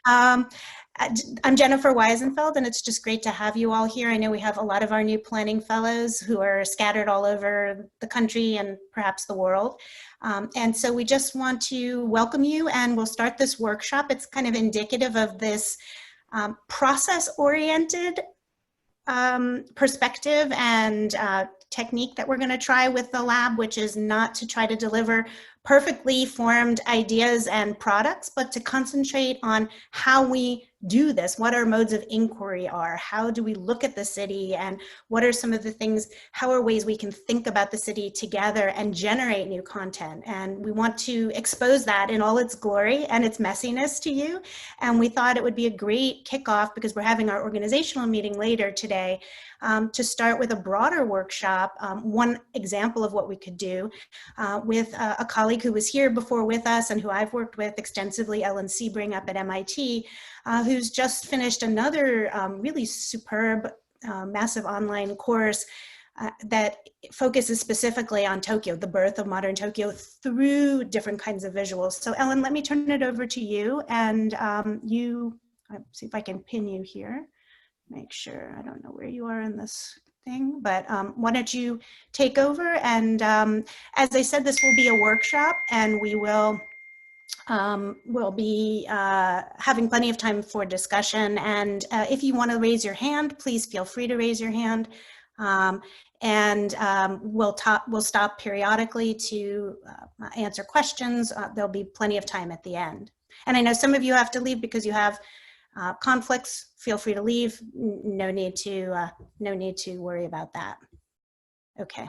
Um, I'm Jennifer Weisenfeld, and it's just great to have you all here. I know we have a lot of our new planning fellows who are scattered all over the country and perhaps the world. And so we just want to welcome you, and we'll start this workshop. It's kind of indicative of this process-oriented perspective and technique that we're going to try with the lab, which is not to try to deliver perfectly formed ideas and products, but to concentrate on how we do this, what our modes of inquiry are, how do we look at the city, and what are some of the things, how are ways we can think about the city together and generate new content. And we want to expose that in all its glory and its messiness to you. And we thought it would be a great kickoff, because we're having our organizational meeting later today, to start with a broader workshop. One example of what we could do with a colleague who was here before with us and who I've worked with extensively, Ellen Sebring up at MIT, who's just finished another really superb, massive online course that focuses specifically on Tokyo, the birth of modern Tokyo through different kinds of visuals. So Ellen, let me turn it over to you, and I'll see if I can pin you here. Make sure, I don't know where you are in this thing, but why don't you take over? And as I said, this will be a workshop, and we will we'll be having plenty of time for discussion. And if you want to raise your hand, please feel free to raise your hand. We'll stop periodically to answer questions. There'll be plenty of time at the end. And I know some of you have to leave because you have conflicts. Feel free to leave. No need to worry about that. Okay.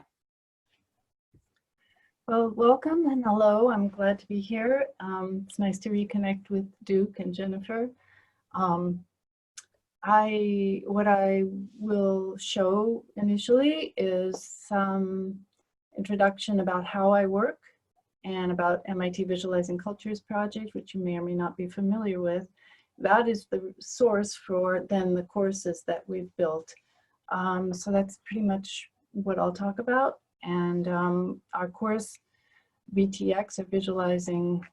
Well, welcome and hello. I'm glad to be here. It's nice to reconnect with Duke and Jennifer. What I will show initially is some introduction about how I work and about MIT Visualizing Cultures project, which you may or may not be familiar with. That is the source for then the courses that we've built. So that's pretty much what I'll talk about. And our course, VTX, or Visualizing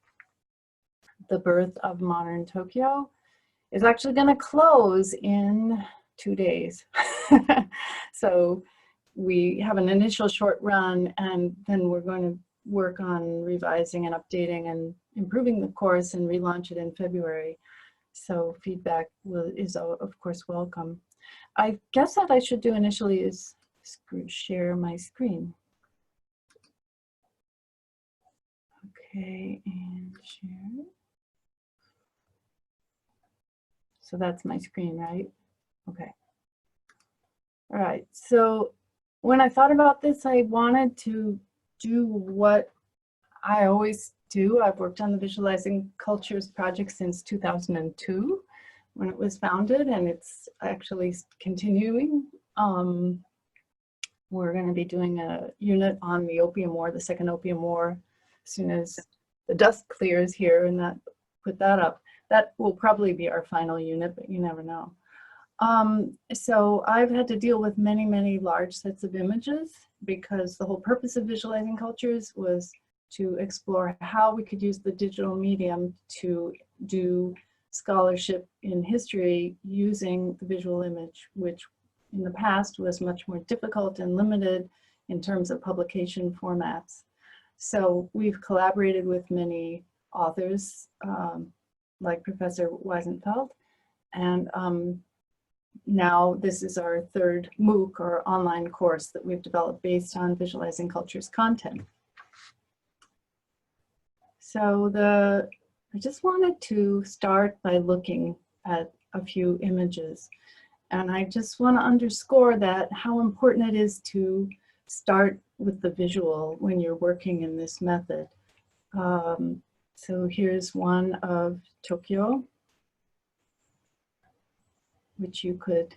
the Birth of Modern Tokyo, is actually going to close in 2 days. So we have an initial short run, and then we're going to work on revising and updating and improving the course and relaunch it in February. So feedback is of course welcome. I guess what I should do initially is share my screen. Okay, and share. So that's my screen, right? Okay. All right, so when I thought about this, I wanted to do what I always do. I've worked on the Visualizing Cultures project since 2002 when it was founded, and it's actually continuing. We're going to be doing a unit on the Opium War, the Second Opium War, as soon as the dust clears here, and put that up. That will probably be our final unit, but you never know. So I've had to deal with many, many large sets of images, because the whole purpose of Visualizing Cultures was to explore how we could use the digital medium to do scholarship in history using the visual image, which in the past was much more difficult and limited in terms of publication formats. So we've collaborated with many authors, like Professor Weisenfeld, and now this is our third MOOC, or online course, that we've developed based on Visualizing Cultures content. So I just wanted to start by looking at a few images. And I just want to underscore that how important it is to start with the visual when you're working in this method. So here's one of Tokyo, which you could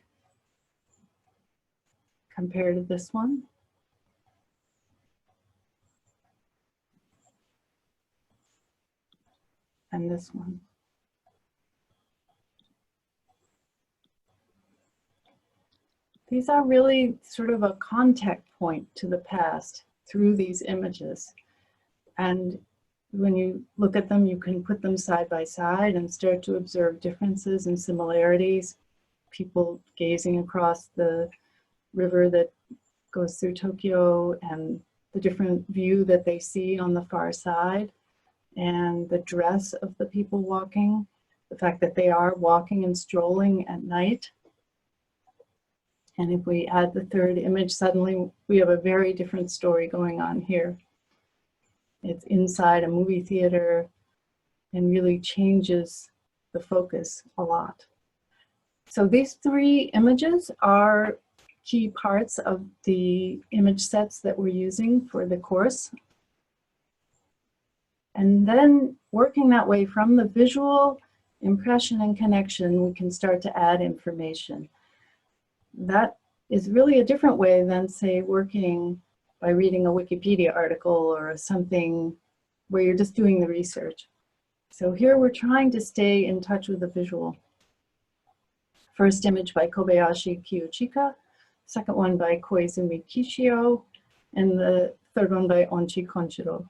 compare to this one. And this one. These are really sort of a contact point to the past through these images. And When you look at them, you can put them side by side and start to observe differences and similarities. People gazing across the river that goes through Tokyo and the different view that they see on the far side, and the dress of the people walking, the fact that they are walking and strolling at night. And if we add the third image, suddenly we have a very different story going on here. It's inside a movie theater and really changes the focus a lot. So these three images are key parts of the image sets that we're using for the course. And then working that way from the visual impression and connection, we can start to add information. That is really a different way than, say, working by reading a Wikipedia article or something where you're just doing the research. So here we're trying to stay in touch with the visual. First image by Kobayashi Kiyochika, second one by Koizumi Kishio, and the third one by Onchi Konshiro.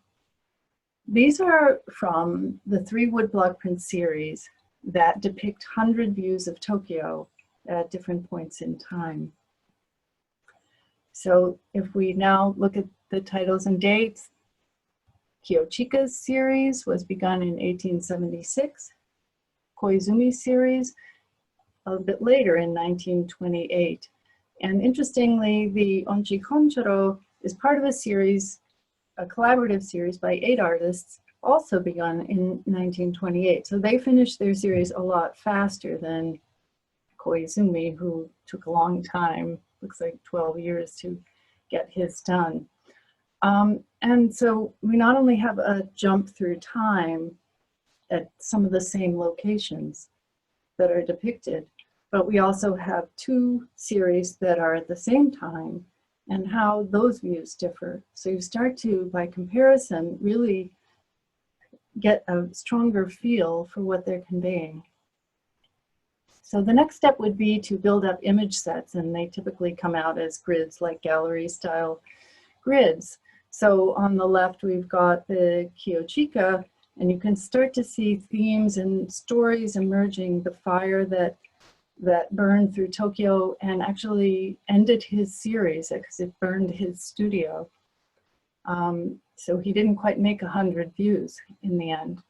These are from the 3 woodblock print series that depict 100 views of Tokyo at different points in time. So if we now look at the titles and dates, Kiyochika's series was begun in 1876, Koizumi's series a bit later in 1928. And interestingly, the Onchi Konshiro is part of a series, a collaborative series by 8 artists, also begun in 1928. So they finished their series a lot faster than Koizumi, who took a long time, looks like 12 years to get his done. And so we not only have a jump through time at some of the same locations that are depicted, but we also have 2 series that are at the same time and how those views differ. So you start to, by comparison, really get a stronger feel for what they're conveying. So the next step would be to build up image sets, and they typically come out as grids, like gallery style grids. So on the left, we've got the Kiyochika, and you can start to see themes and stories emerging. The fire that burned through Tokyo and actually ended his series because it burned his studio. So he didn't quite make 100 views in the end.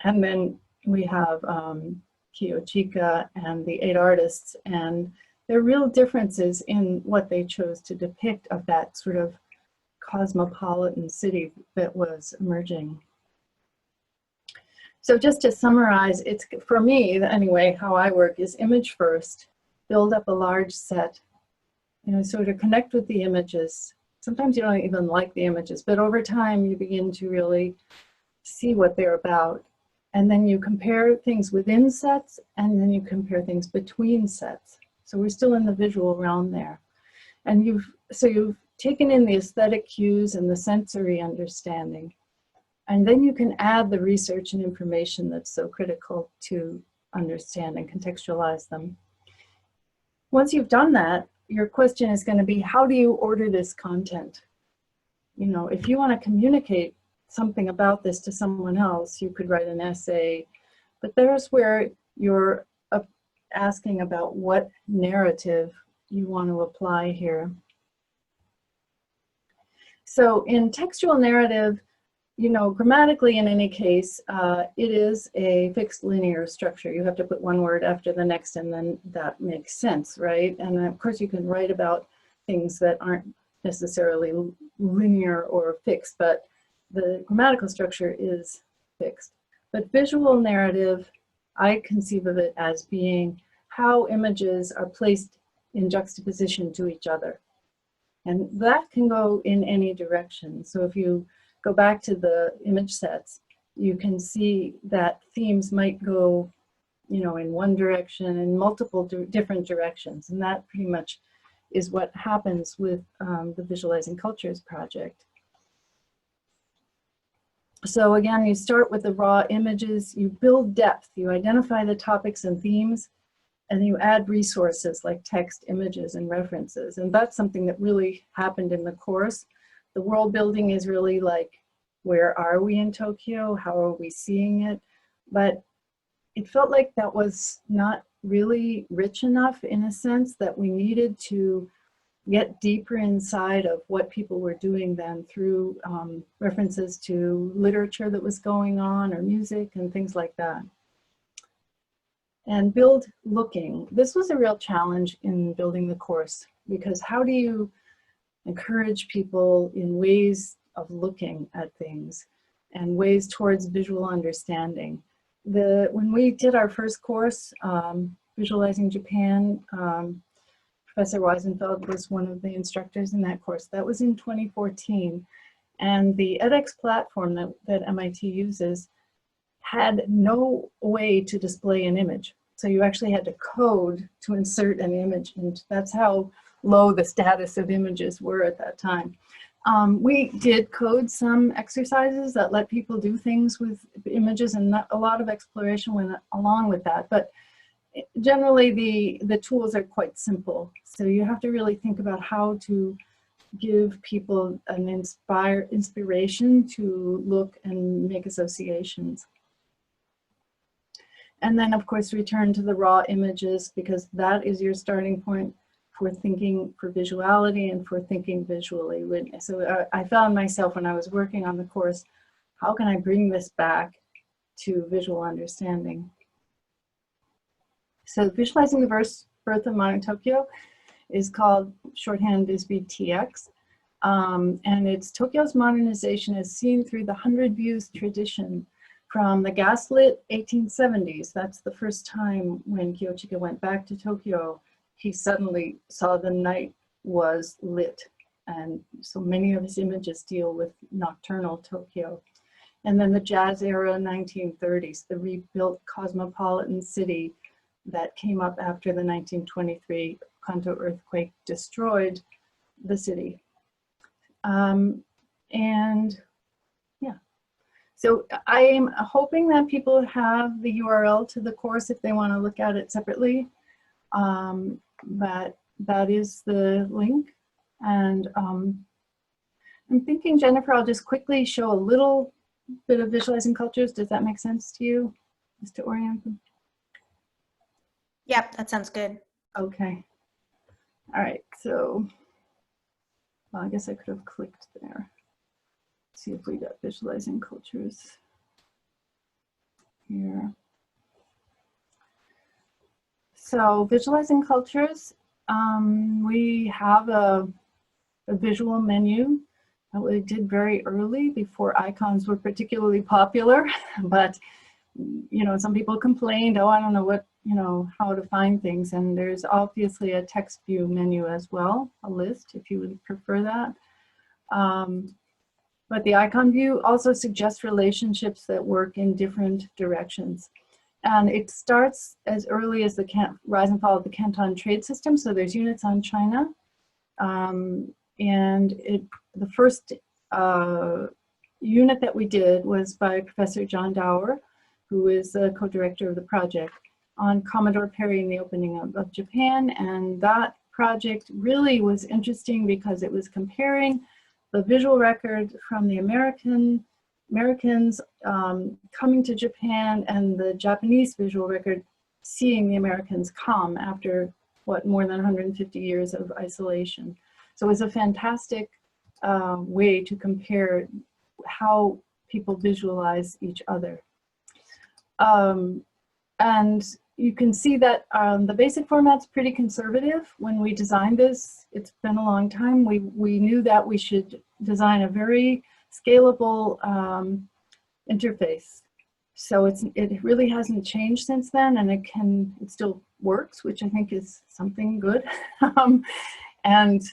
And then we have Kiyochika and the 8 artists, and there are real differences in what they chose to depict of that sort of cosmopolitan city that was emerging. So just to summarize, it's, for me anyway, how I work is image first, build up a large set, sort of connect with the images. Sometimes you don't even like the images, but over time you begin to really see what they're about. And then you compare things within sets, and then you compare things between sets. So we're still in the visual realm there. And you've taken in the aesthetic cues and the sensory understanding. And then you can add the research and information that's so critical to understand and contextualize them. Once you've done that, your question is going to be, how do you order this content? If you want to communicate something about this to someone else, you could write an essay, but there's where you're asking about what narrative you want to apply here. So in textual narrative, grammatically in any case, it is a fixed linear structure. You have to put one word after the next, and then that makes sense, right? And of course you can write about things that aren't necessarily linear or fixed, but the grammatical structure is fixed. But visual narrative, I conceive of it as being how images are placed in juxtaposition to each other. And that can go in any direction. So if you go back to the image sets, you can see that themes might go, in one direction and multiple different directions. And that pretty much is what happens with the Visualizing Cultures project. So again, you start with the raw images, you build depth, you identify the topics and themes, and you add resources like text, images, and references. And that's something that really happened in the course. The world building is really like where are we in Tokyo? How are we seeing it? But it felt like that was not really rich enough, in a sense that we needed to get deeper inside of what people were doing then through references to literature that was going on or music and things like that. And build looking. This was a real challenge in building the course, because how do you encourage people in ways of looking at things and ways towards visual understanding? When we did our first course, Visualizing Japan, Professor Weisenfeld was one of the instructors in that course. That was in 2014. And the edX platform that MIT uses had no way to display an image. So you actually had to code to insert an image, and that's how low the status of images were at that time. We did code some exercises that let people do things with images, and a lot of exploration went along with that. But generally, the tools are quite simple. So you have to really think about how to give people an inspiration to look and make associations. And then, of course, return to the raw images, because that is your starting point for thinking for visuality and for thinking visually. So I found myself, when I was working on the course, how can I bring this back to visual understanding? So Visualizing the Birth of Modern Tokyo is called shorthand VisBTX. And it's Tokyo's modernization as seen through the 100 Views tradition from the gaslit 1870s. That's the first time when Kiyochika went back to Tokyo, he suddenly saw the night was lit. And so many of his images deal with nocturnal Tokyo. And then the Jazz era 1930s, the rebuilt cosmopolitan city that came up after the 1923 Kanto earthquake destroyed the city. And yeah, so I am hoping that people have the URL to the course if they want to look at it separately. But that is the link. And I'm thinking, Jennifer, I'll just quickly show a little bit of visualizing cultures. Does that make sense to you, just to orient them? Yep, that sounds good. Okay. All right, so, well, I guess I could have clicked there. See if we got visualizing cultures here. So visualizing cultures, we have a visual menu that we did very early before icons were particularly popular, but you know, some people complained, oh, I don't know what, you know, how to find things. And there's obviously a text view menu as well, a list if you would prefer that. But the icon view also suggests relationships that work in different directions. And it starts as early as the rise and fall of the Canton trade system. So there's units on China. And the first unit that we did was by Professor John Dower, who is the co-director of the project, on Commodore Perry and the opening of Japan. And that project really was interesting because it was comparing the visual record from the Americans coming to Japan and the Japanese visual record seeing the Americans come after, what, more than 150 years of isolation. So it was a fantastic way to compare how people visualize each other. And you can see that the basic format's pretty conservative. When we designed this, it's been a long time, we knew that we should design a very scalable interface. So it really hasn't changed since then, and it still works, which I think is something good. And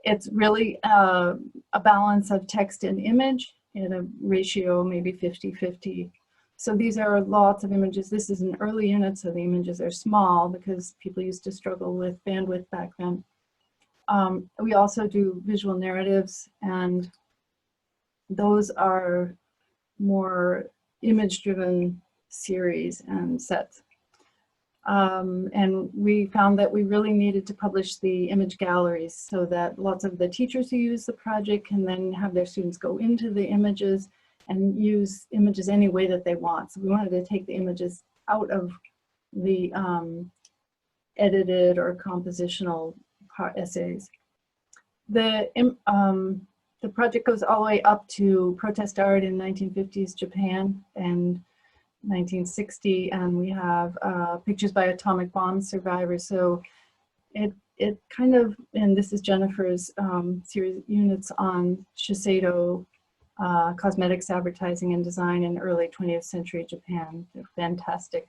it's really a balance of text and image in a ratio, maybe 50-50. So these are lots of images. This is an early unit, so the images are small because people used to struggle with bandwidth back then. We also do visual narratives, and those are more image-driven series and sets. And we found that we really needed to publish the image galleries so that lots of the teachers who use the project can then have their students go into the images and use images any way that they want. So we wanted to take the images out of the edited or compositional essays. The project goes all the way up to protest art in 1950s Japan and 1960, and we have pictures by atomic bomb survivors. So it kind of, and this is Jennifer's series units on Shiseido cosmetics, advertising, and design in early 20th century Japan. They're fantastic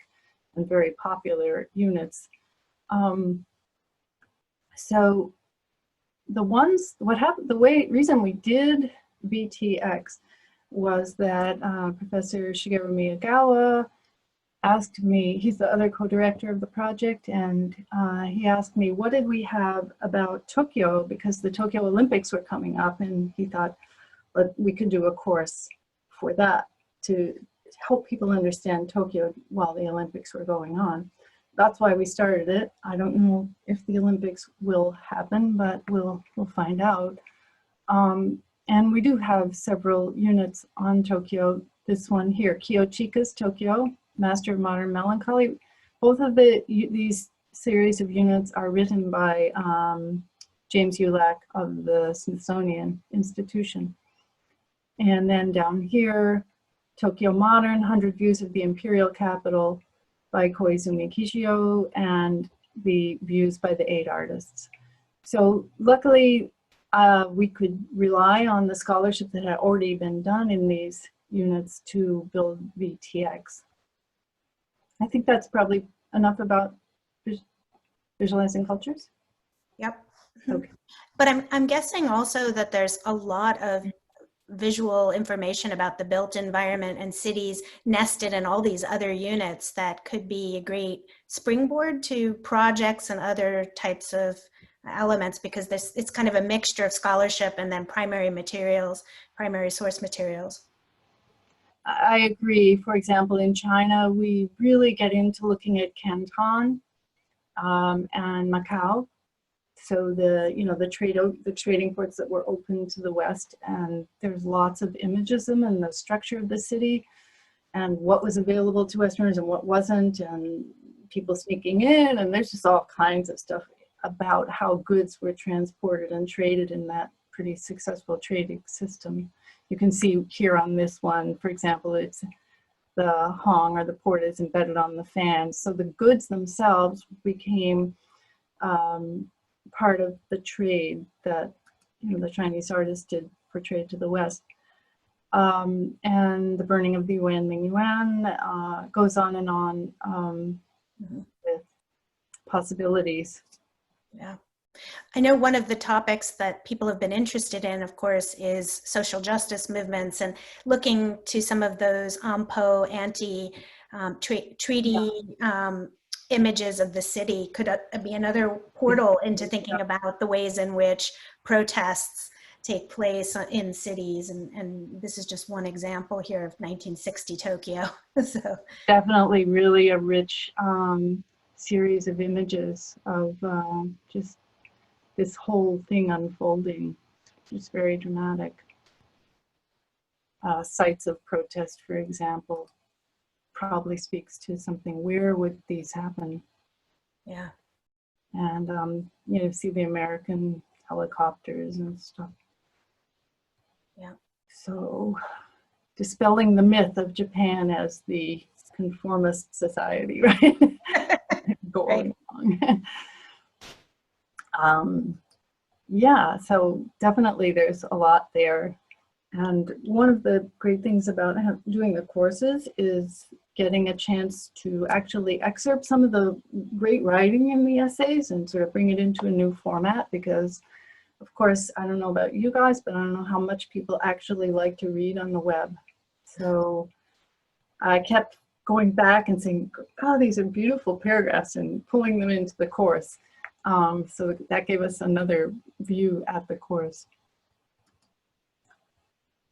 and very popular units. So the reason we did VTX was that Professor Shigeru Miyagawa asked me, he's the other co-director of the project, and he asked me, what did we have about Tokyo, because the Tokyo Olympics were coming up, and he thought, we could do a course for that to help people understand Tokyo while the Olympics were going on. That's why we started it. I don't know if the Olympics will happen, but we'll find out. And we do have several units on Tokyo. This one here, Kiyochika's Tokyo, Master of Modern Melancholy. Both of these series of units are written by James Ulak of the Smithsonian Institution. And then down here, Tokyo Modern, 100 Views of the Imperial Capital by Koizumi Kishio, and the views by the 8 artists. So luckily, we could rely on the scholarship that had already been done in these units to build VTX. I think that's probably enough about visualizing cultures. Yep. Okay. But I'm guessing also that there's a lot of visual information about the built environment and cities nested in all these other units that could be a great springboard to projects and other types of elements, because it's kind of a mixture of scholarship and then primary materials, primary source materials. I agree. For example, in China, we really get into looking at Canton and Macau. So the trading ports that were open to the West, and there's lots of imagism and the structure of the city and what was available to Westerners and what wasn't, and people sneaking in, and there's just all kinds of stuff about how goods were transported and traded in that pretty successful trading system. You can see here on this one, for example, it's the hong, or the port, is embedded on the fan. So the goods themselves became part of the trade that the Chinese artists did for trade to the West. And the burning of the yuan, Ming Yuan, goes on and on with possibilities. Yeah. I know one of the topics that people have been interested in, of course, is social justice movements, and looking to some of those AMPO treaty images of the city could be another portal into thinking about the ways in which protests take place in cities. And this is just one example here of 1960 Tokyo. So definitely really a rich series of images of just this whole thing unfolding, just very dramatic. Sites of protest, for example, probably speaks to something. Where would these happen? Yeah. And see the American helicopters and stuff. Yeah. So dispelling the myth of Japan as the conformist society, right? Going along. Yeah, so definitely there's a lot there. And one of the great things about doing the courses is getting a chance to actually excerpt some of the great writing in the essays and sort of bring it into a new format, because of course, I don't know about you guys, but I don't know how much people actually like to read on the web. So I kept going back and saying, oh, these are beautiful paragraphs, and pulling them into the course. So that gave us another view at the course.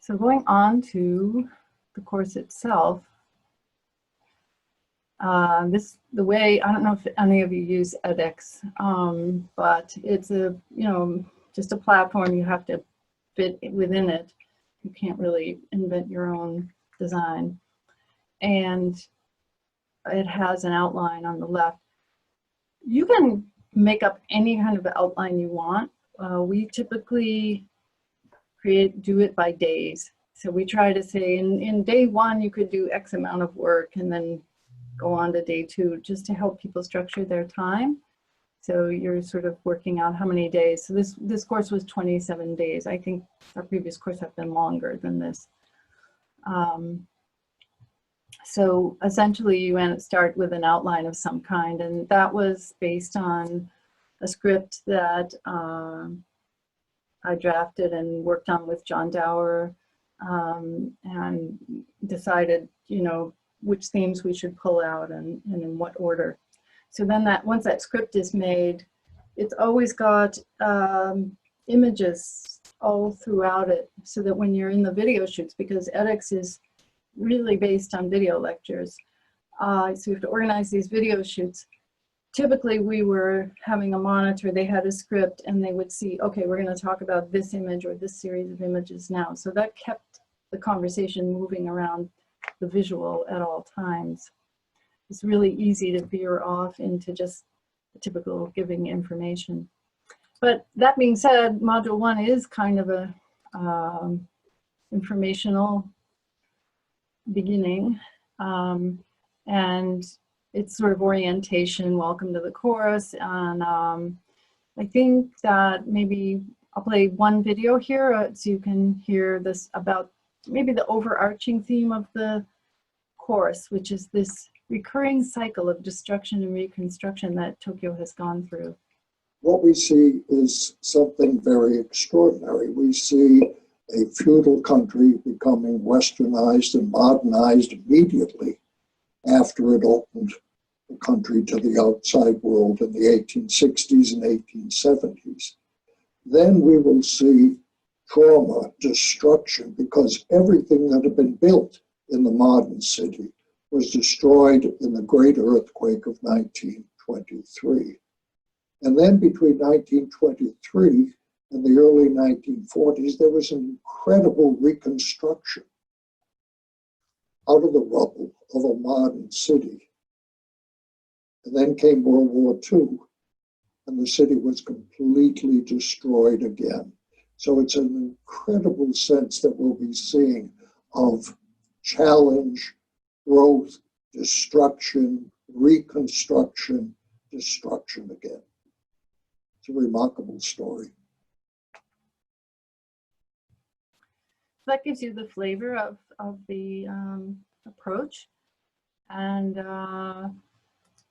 So going on to the course itself, the way, I don't know if any of you use edX, but it's just a platform. You have to fit within it. You can't really invent your own design. And it has an outline on the left. You can make up any kind of outline you want. We typically do it by days. So we try to say in day one, you could do X amount of work and then go on to day two, just to help people structure their time. So you're sort of working out how many days. So this course was 27 days. I think our previous course have been longer than this. So essentially you start with an outline of some kind, and that was based on a script that I drafted and worked on with John Dower, and decided, you know, which themes we should pull out and in what order. So then once that script is made, it's always got images all throughout it, so that when you're in the video shoots, because edX is really based on video lectures, so you have to organize these video shoots. Typically we were having a monitor, they had a script, and they would see, okay, we're going to talk about this image or this series of images now. So that kept the conversation moving around the visual at all times. It's really easy to veer off into just typical giving information. But that being said, Module 1 is kind of a informational beginning, and it's sort of orientation, welcome to the course, and I think that maybe I'll play one video here so you can hear this about maybe the overarching theme of the course, which is this recurring cycle of destruction and reconstruction that Tokyo has gone through. What we see is something very extraordinary. We see a feudal country becoming westernized and modernized immediately after it opened the country to the outside world in the 1860s and 1870s. Then we will see trauma, destruction, because everything that had been built in the modern city was destroyed in the great earthquake of 1923. And then between 1923 and the early 1940s, there was an incredible reconstruction out of the rubble of a modern city. And then came World War II, and the city was completely destroyed again. So it's an incredible sense that we'll be seeing of challenge, growth, destruction, reconstruction, destruction again. It's a remarkable story. That gives you the flavor of the approach. And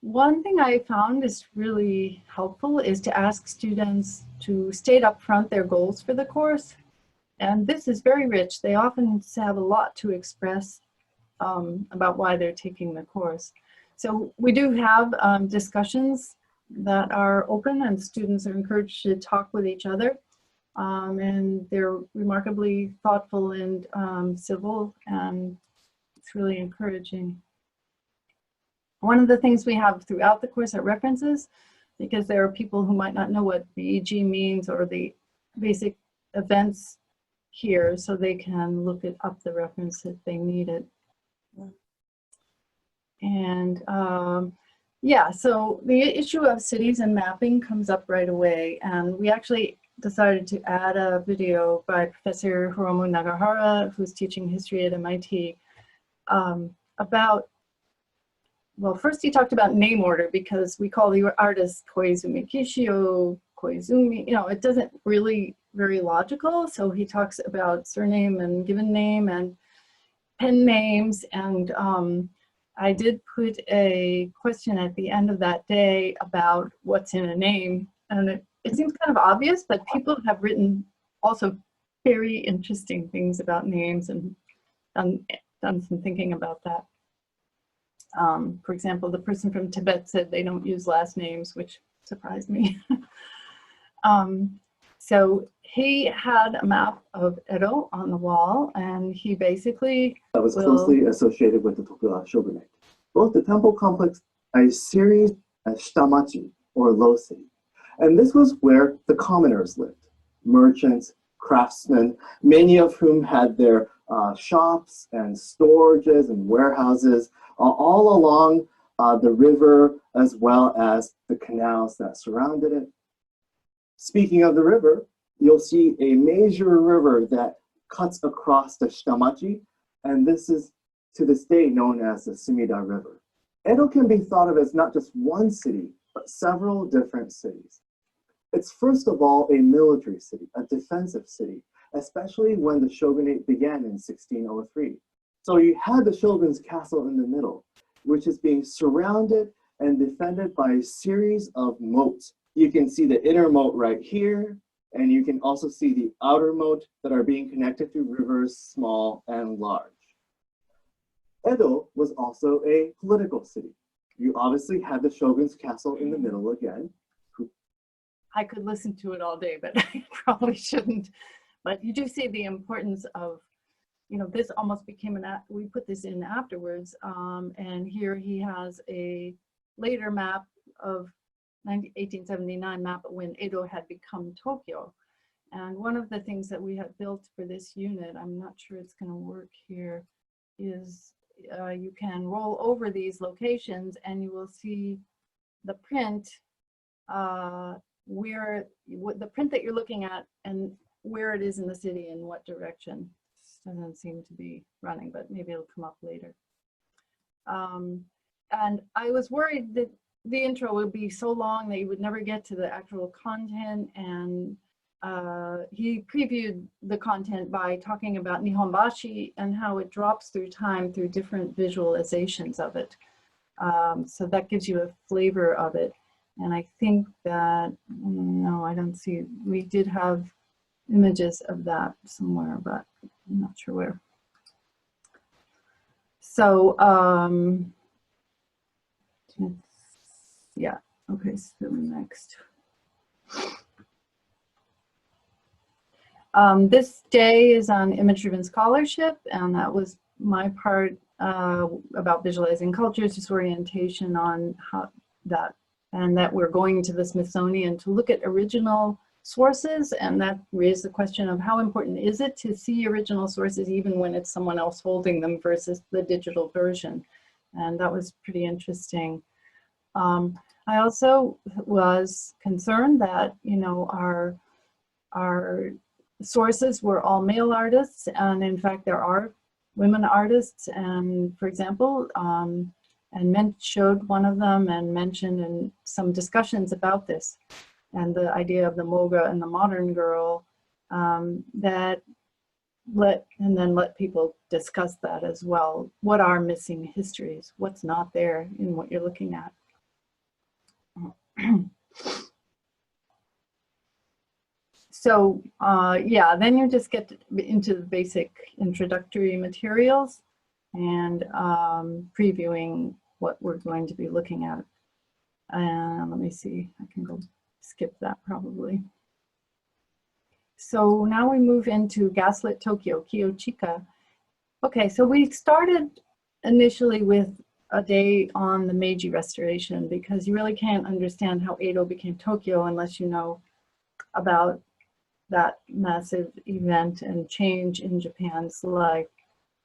one thing I found is really helpful is to ask students to state up front their goals for the course. And this is very rich. They often have a lot to express about why they're taking the course. So we do have discussions that are open, and students are encouraged to talk with each other. And they're remarkably thoughtful and civil, and it's really encouraging. One of the things we have throughout the course are references, because there are people who might not know what the EG means or the basic events here, so they can look it up, the reference, if they need it. And yeah, so the issue of cities and mapping comes up right away, and we actually decided to add a video by Professor Hiromu Nagahara, who's teaching history at MIT, about, well, first he talked about name order, because we call the artist Koizumi Kishio, Koizumi, you know, it doesn't really very logical. So he talks about surname and given name and pen names. And I did put a question at the end of that day about what's in a name. And it seems kind of obvious, but people have written also very interesting things about names, and done some thinking about that. For example, the person from Tibet said they don't use last names, which surprised me. So he had a map of Edo on the wall, and he basically that was closely associated with the Tokugawa shogunate. Both the temple complex are a series of shitamachi, or low city. And this was where the commoners lived: merchants, craftsmen, many of whom had their shops and storages and warehouses all along the river, as well as the canals that surrounded it. Speaking of the river, you'll see a major river that cuts across the Shitamachi, and this is to this day known as the Sumida River. Edo can be thought of as not just one city, but several different cities. It's first of all a military city, a defensive city, especially when the shogunate began in 1603. So you had the shogun's castle in the middle, which is being surrounded and defended by a series of moats. You can see the inner moat right here, and you can also see the outer moat that are being connected through rivers, small and large. Edo was also a political city. You obviously had the shogun's castle in the middle again. I could listen to it all day, but I probably shouldn't. But you do see the importance of, you know, this almost became we put this in afterwards. And here he has a later map of 1879 map when Edo had become Tokyo. And one of the things that we have built for this unit, I'm not sure it's going to work here, is you can roll over these locations and you will see the print, the print that you're looking at and where it is in the city and what direction. This doesn't seem to be running, but maybe it'll come up later. And I was worried that the intro would be so long that you would never get to the actual content, and he previewed the content by talking about Nihonbashi and how it drops through time through different visualizations of it. So that gives you a flavor of it. And I think that, no, I don't see, we did have images of that somewhere, but I'm not sure where. So, yeah, okay, so next. This day is on image-driven scholarship, and that was my part about visualizing cultures, disorientation on how that, and that we're going to the Smithsonian to look at original sources, and that raised the question of how important is it to see original sources even when it's someone else holding them versus the digital version. And that was pretty interesting. I also was concerned that, you know, our sources were all male artists, and in fact there are women artists, and for example, and showed one of them and mentioned in some discussions about this and the idea of the moga and the modern girl, that let people discuss that as well. What are missing histories? What's not there in what you're looking at? So yeah, then you just get into the basic introductory materials and previewing what we're going to be looking at. And let me see, I can go skip that probably. So now we move into Gaslit Tokyo, Kiyochika. Okay, so we started initially with a day on the Meiji Restoration, because you really can't understand how Edo became Tokyo unless you know about that massive event and change in Japan's life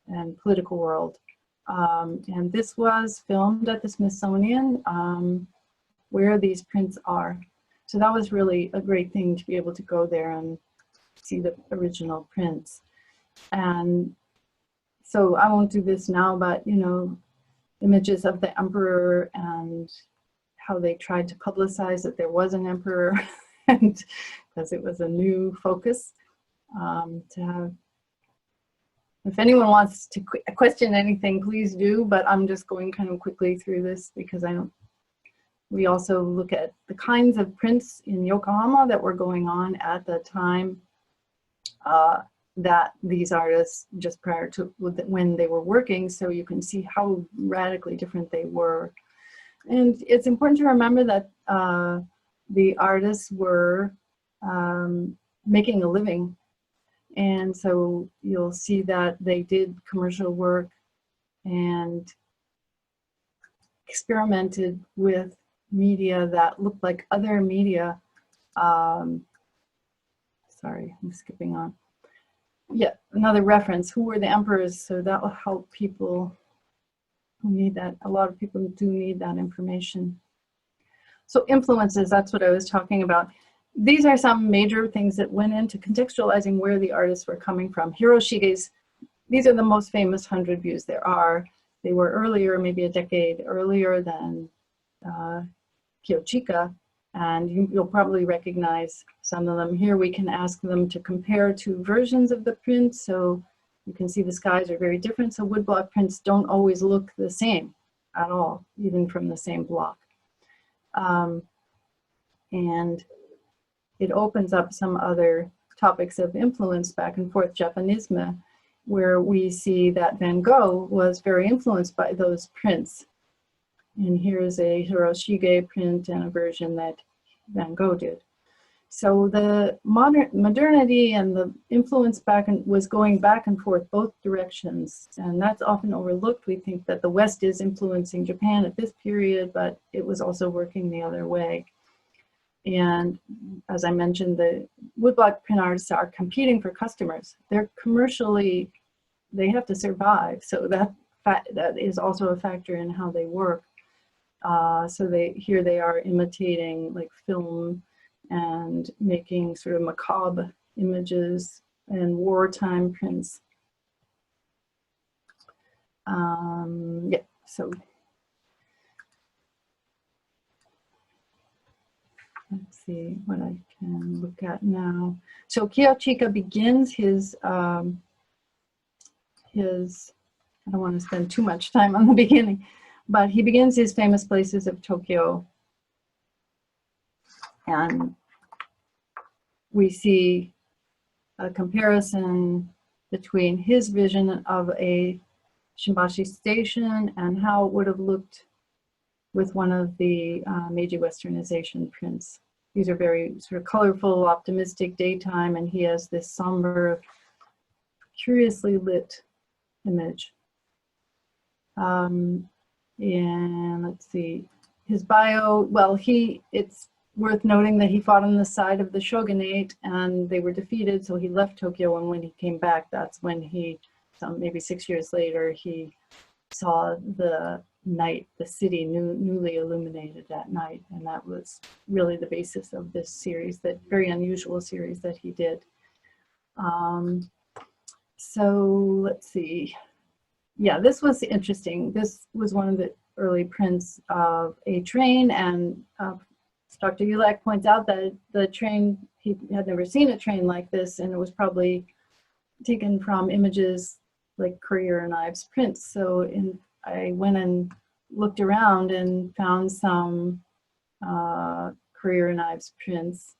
and political world. And this was filmed at the Smithsonian, where these prints are. So that was really a great thing to be able to go there and see the original prints. And so I won't do this now, but you know, images of the emperor and how they tried to publicize that there was an emperor, and because it was a new focus to have. If anyone wants to question anything, please do, but I'm just going kind of quickly through this because I don't. We also look at the kinds of prints in Yokohama that were going on at the time that these artists, just prior to when they were working, so you can see how radically different they were. And it's important to remember that the artists were making a living. And so you'll see that they did commercial work and experimented with media that looked like other media. sorry, I'm skipping on. Yeah, another reference, who were the emperors? So that will help people who need that. A lot of people do need that information. So influences, that's what I was talking about. These are some major things that went into contextualizing where the artists were coming from. Hiroshige's, these are the most famous 100 views there are. They were earlier, maybe a decade earlier than Kiyochika, and you'll probably recognize some of them. Here we can ask them to compare two versions of the print, so you can see the skies are very different. So woodblock prints don't always look the same at all, even from the same block. And it opens up some other topics of influence back and forth, Japanisme, where we see that Van Gogh was very influenced by those prints. And here's a Hiroshige print and a version that Van Gogh did. So the modernity and the influence was going back and forth both directions, and that's often overlooked. We think that the West is influencing Japan at this period, but it was also working the other way. And as I mentioned, the woodblock print artists are competing for customers. They're commercially, they have to survive. So that is also a factor in how they work. So here they are imitating like film and making sort of macabre images and wartime prints. Yeah, so let's see what I can look at now. So Kiyochika begins his, I don't want to spend too much time on the beginning, but he begins his famous places of Tokyo. And we see a comparison between his vision of a Shimbashi station and how it would have looked with one of the Meiji Westernization prints. These are very sort of colorful, optimistic daytime, and he has this somber, curiously lit image. And let's see, his bio, well, it's worth noting that he fought on the side of the shogunate and they were defeated, so he left Tokyo, and when he came back, that's when he, maybe 6 years later, he saw the night, the city newly illuminated at night, and that was really the basis of this series, that very unusual series that he did. So let's see. Yeah, this was interesting. This was one of the early prints of a train, and Dr. Ulak points out that the train, he had never seen a train like this, and it was probably taken from images like Currier and Ives prints. So I went and looked around and found some Currier and Ives prints,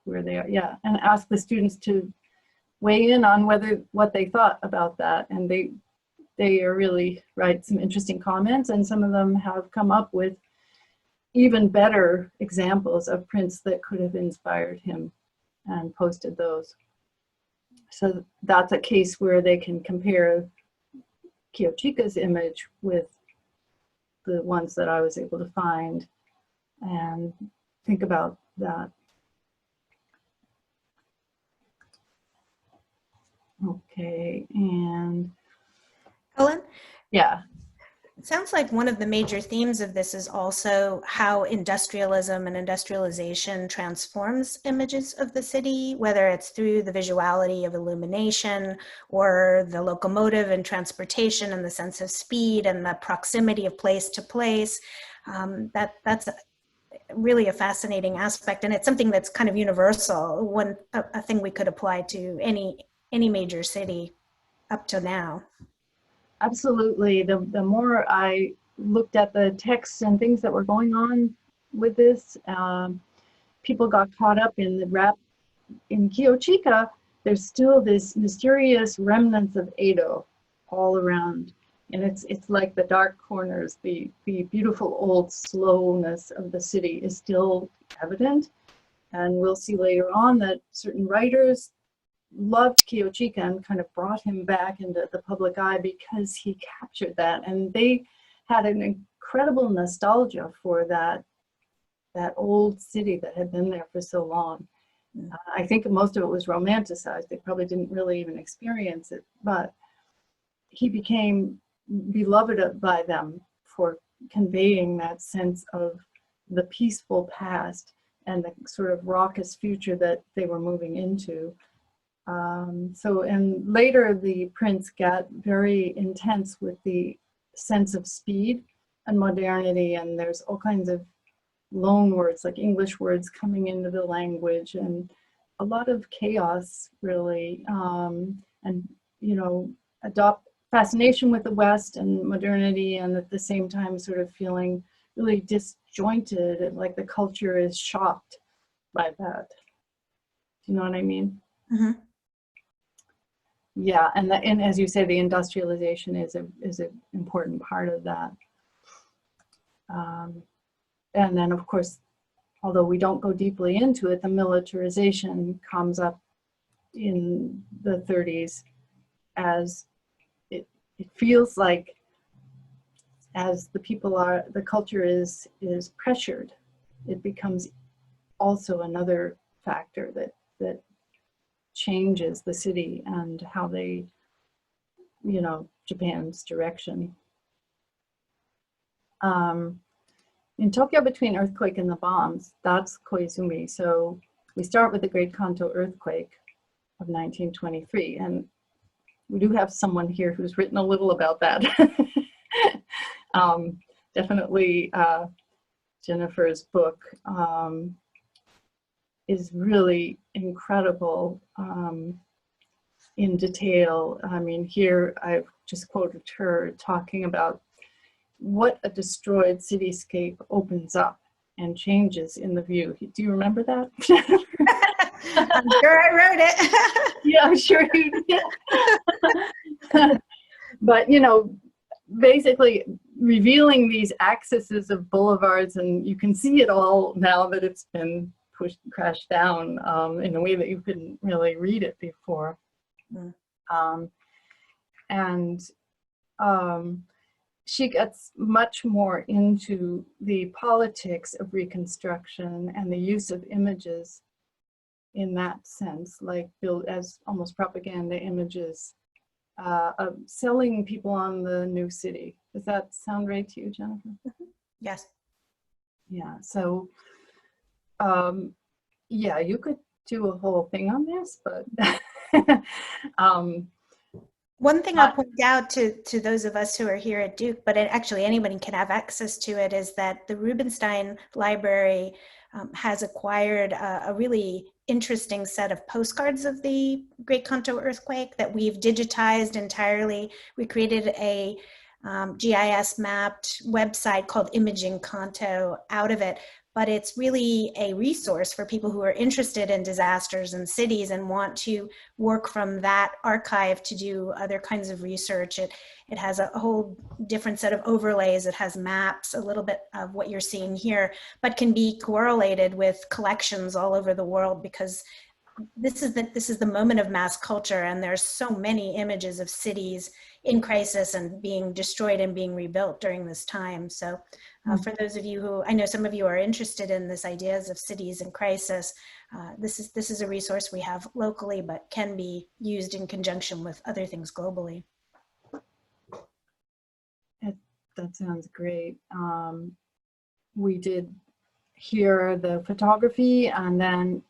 where they are, yeah, and asked the students to weigh in on what they thought about that, and they really write some interesting comments, and some of them have come up with even better examples of prints that could have inspired him and posted those. So that's a case where they can compare Kiyochika's image with the ones that I was able to find and think about that. Okay, and Helen? yeah. It sounds like one of the major themes of this is also how industrialism and industrialization transforms images of the city, whether it's through the visuality of illumination or the locomotive and transportation and the sense of speed and the proximity of place to place. That's really a fascinating aspect, and it's something that's kind of universal, a thing we could apply to any major city up to now. Absolutely. The more I looked at the texts and things that were going on with this, people got caught up in the rap. In Kiyochika, there's still this mysterious remnants of Edo all around. And it's like the dark corners, the beautiful old slowness of the city is still evident. And we'll see later on that certain writers loved Kiyochika and kind of brought him back into the public eye because he captured that, and they had an incredible nostalgia for that old city that had been there for so long. I think most of it was romanticized. They probably didn't really even experience it, but he became beloved by them for conveying that sense of the peaceful past and the sort of raucous future that they were moving into. And later the prince got very intense with the sense of speed and modernity, and there's all kinds of loan words, like English words, coming into the language, and a lot of chaos, really, and, you know, fascination with the West and modernity, and at the same time sort of feeling really disjointed, and like the culture is shocked by that. Do you know what I mean? Mm-hmm. Yeah, and as you say, the industrialization is an important part of that. And then, of course, although we don't go deeply into it, the militarization comes up in the 30s as it feels like, as the culture is pressured, it becomes also another factor that changes the city and how they, you know, Japan's direction. In Tokyo, between earthquake and the bombs, that's Koizumi. So we start with the Great Kanto earthquake of 1923, and we do have someone here who's written a little about that. Definitely Jennifer's book is really incredible in detail. I mean, here I've just quoted her talking about what a destroyed cityscape opens up and changes in the view. Do you remember that? I'm sure I wrote it. Yeah, I'm sure you did. But, you know, basically revealing these axes of boulevards, and you can see it all now that it's been crashed down in a way that you couldn't really read it before. She gets much more into the politics of Reconstruction and the use of images in that sense, like built as almost propaganda images, of selling people on the new city. Does that sound right to you, Jennifer? Yes. Yeah, so yeah, you could do a whole thing on this, but one thing I'll point out to those of us who are here at Duke, but actually anybody can have access to it, is that the Rubenstein Library has acquired a really interesting set of postcards of the Great Kanto earthquake that we've digitized entirely. We created a GIS mapped website called Imaging Kanto out of it, but it's really a resource for people who are interested in disasters and cities and want to work from that archive to do other kinds of research. It has a whole different set of overlays. It has maps, a little bit of what you're seeing here, but can be correlated with collections all over the world, because this is the moment of mass culture, and there's so many images of cities in crisis and being destroyed and being rebuilt during this time. So for those of you who, I know some of you are interested in this ideas of cities in crisis, this is a resource we have locally, but can be used in conjunction with other things globally. That sounds great. We did here the photography, and then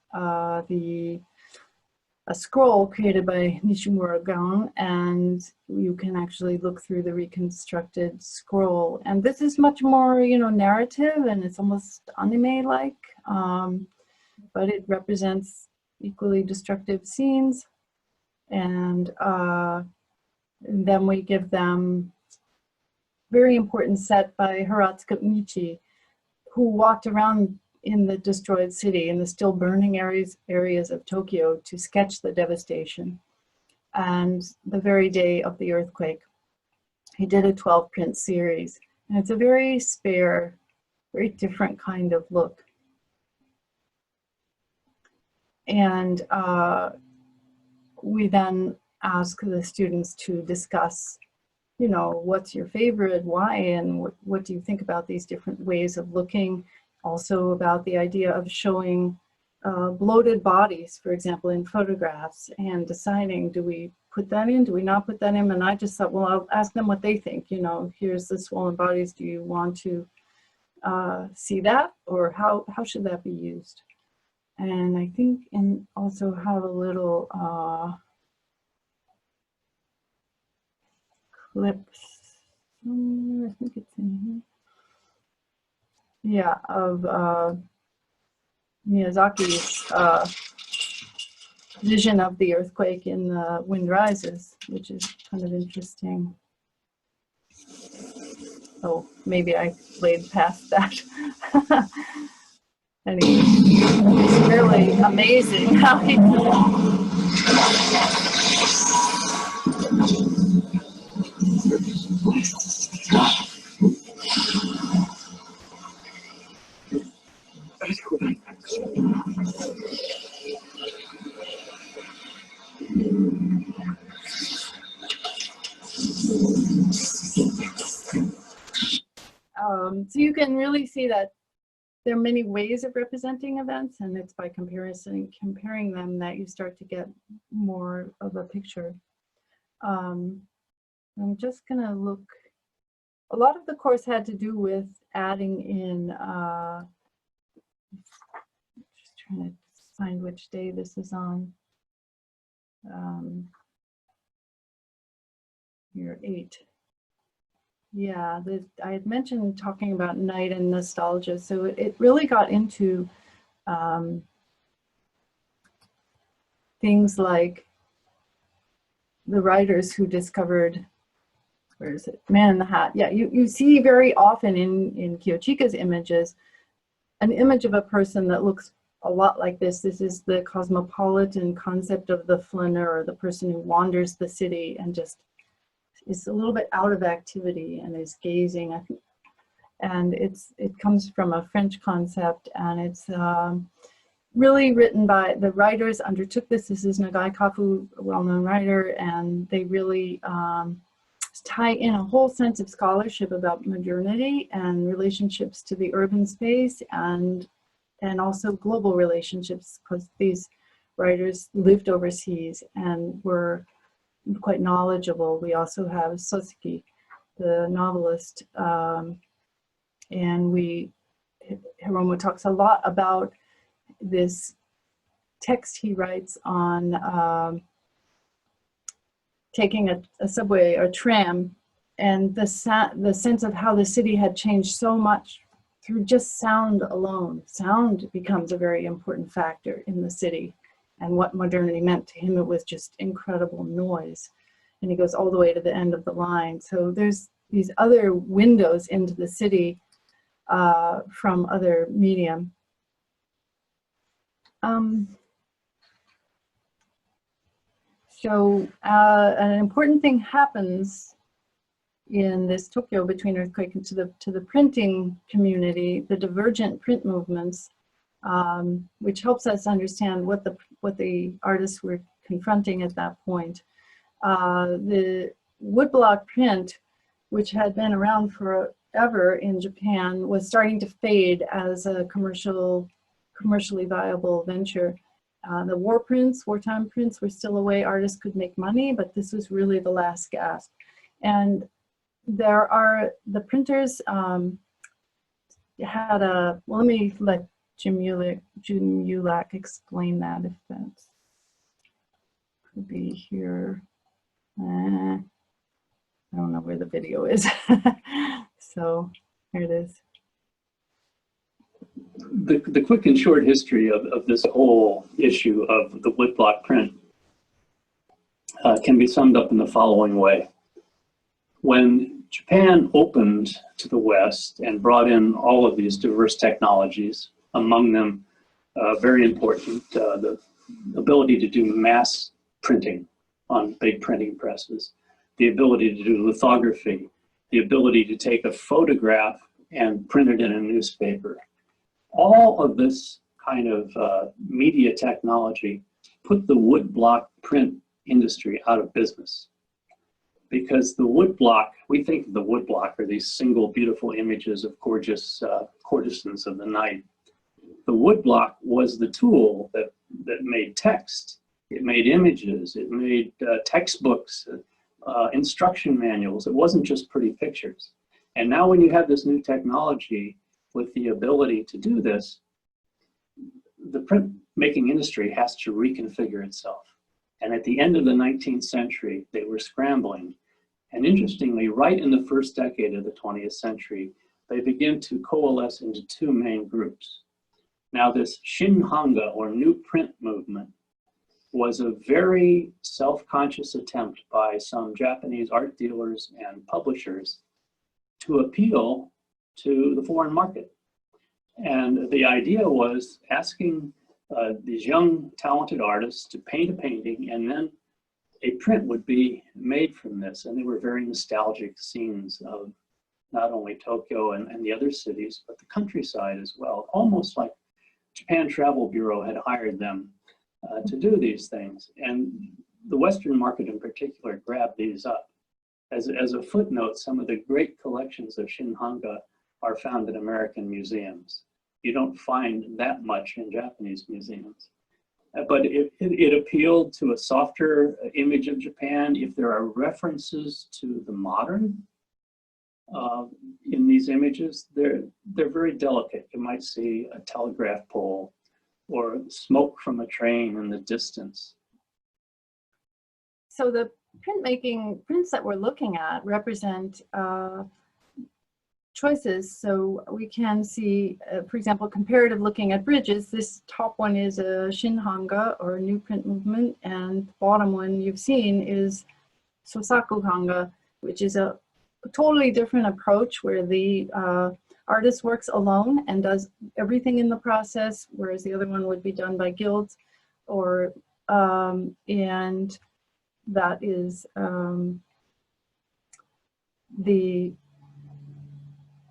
a scroll created by Nishimura Gon, and you can actually look through the reconstructed scroll. And this is much more, you know, narrative, and it's almost anime-like, but it represents equally destructive scenes. And then we give them very important set by Hiratsuka Michi, who walked around in the destroyed city, in the still burning areas of Tokyo, to sketch the devastation. And the very day of the earthquake, he did a 12-print series. And it's a very spare, very different kind of look. And we then ask the students to discuss, you know, what's your favorite, why, and what do you think about these different ways of looking? Also about the idea of showing bloated bodies, for example, in photographs, and deciding, do we put that in, do we not put that in? And I just thought, well, I'll ask them what they think. You know, here's the swollen bodies. Do you want to see that, or how should that be used? And I think, and also have a little clip somewhere, I think it's in here. Yeah, of Miyazaki's vision of the earthquake in the Wind Rises, which is kind of interesting. Oh, maybe I played past that. Anyway, it's really amazing how he. So you can really see that there are many ways of representing events, and it's by comparing them that you start to get more of a picture. I'm just gonna look. A lot of the course had to do with adding in, just trying to find which day this is on. Year 8. Yeah, I had mentioned talking about night and nostalgia, so it really got into things like the writers who discovered, where is it, Man in the Hat. Yeah, you see very often in Kiyochika's images an image of a person that looks a lot like this. This is the cosmopolitan concept of the flaneur, or the person who wanders the city and just is a little bit out of activity and is gazing. And it comes from a French concept, and it's really written by the writers undertook this. This is Nagai Kafu, a well-known writer, and they really tie in a whole sense of scholarship about modernity and relationships to the urban space, and also global relationships, because these writers lived overseas and were quite knowledgeable. We also have Soseki, the novelist, and Hiromu talks a lot about this text he writes on taking a subway or tram, and the sense of how the city had changed so much through just sound alone. Sound becomes a very important factor in the city, and what modernity meant to him, it was just incredible noise. And he goes all the way to the end of the line. So there's these other windows into the city from other medium. So an important thing happens in this Tokyo between earthquake and to the printing community, the divergent print movements, which helps us understand what the artists were confronting at that point. The woodblock print, which had been around forever in Japan, was starting to fade as a commercially viable venture. The wartime prints were still a way artists could make money, but this was really the last gasp. And the printers had well, let me let Jim Ulak explain that, if that's could be here. I don't know where the video is. So here it is. The quick and short history of this whole issue of the woodblock print can be summed up in the following way. When Japan opened to the West and brought in all of these diverse technologies, among them very important, the ability to do mass printing on big printing presses, the ability to do lithography, the ability to take a photograph and print it in a newspaper. All of this kind of media technology put the woodblock print industry out of business. Because the woodblock, we think of the woodblock are these single beautiful images of gorgeous courtesans of the night. the woodblock was the tool that made text. It made images. It made textbooks, instruction manuals. It wasn't just pretty pictures. And now when you have this new technology with the ability to do this, the printmaking industry has to reconfigure itself. And at the end of the 19th century, they were scrambling. And interestingly, right in the first decade of the 20th century, they begin to coalesce into two main groups. Now, this Shinhanga, or New Print movement, was a very self-conscious attempt by some Japanese art dealers and publishers to appeal to the foreign market. And the idea was asking these young, talented artists to paint a painting, and then a print would be made from this. And they were very nostalgic scenes of not only Tokyo and the other cities, but the countryside as well. Almost like Japan Travel Bureau had hired them to do these things. And the Western market in particular grabbed these up. As a footnote, some of the great collections of Shinhanga are found in American museums. You don't find that much in Japanese museums. But it appealed to a softer image of Japan. If there are references to the modern in these images, they're very delicate. You might see a telegraph pole or smoke from a train in the distance. So the prints that we're looking at represent choices. So we can see, for example, comparative looking at bridges. This top one is a Shinhanga, or New Print movement, and the bottom one you've seen is Sosaku Hanga, which is a totally different approach where the artist works alone and does everything in the process, whereas the other one would be done by guilds, or and that is the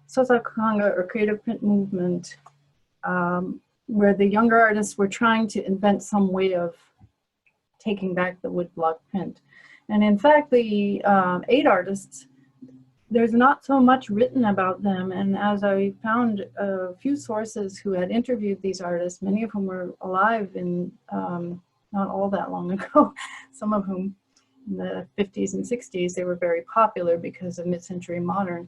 Sosaku Hanga, or creative print movement, where the younger artists were trying to invent some way of taking back the woodblock print. And in fact, the 8 artists, there's not so much written about them. And as I found a few sources who had interviewed these artists, many of whom were alive in not all that long ago, some of whom in the 50s and 60s, they were very popular because of mid-century modern.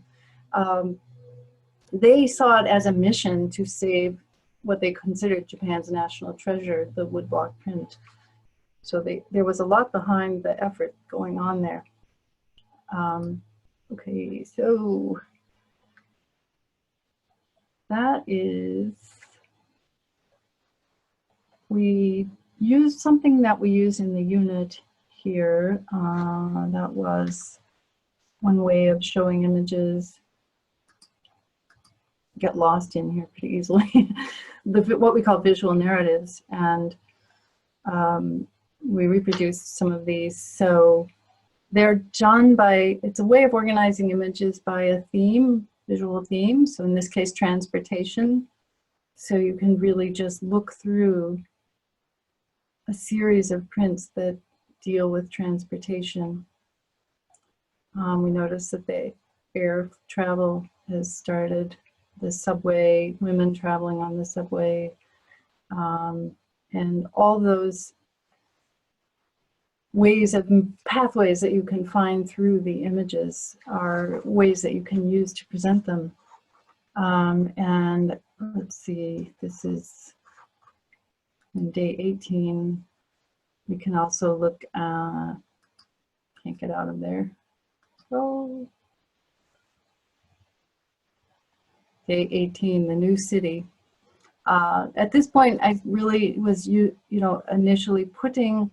They saw it as a mission to save what they considered Japan's national treasure, the woodblock print. So there was a lot behind the effort going on there. Okay, so that is, we used something that we use in the unit here. That was one way of showing images. Get lost in here pretty easily. What we call visual narratives, and we reproduced some of these. So they're done by, it's a way of organizing images by a theme, visual theme. So in this case, transportation. So you can really just look through a series of prints that deal with transportation. We notice that the air travel has started, the subway, women traveling on the subway, and all those ways of pathways that you can find through the images are ways that you can use to present them. And let's see, this is in day 18. We can also look, can't get out of there. So day 18, the new city. At this point, I really was, initially putting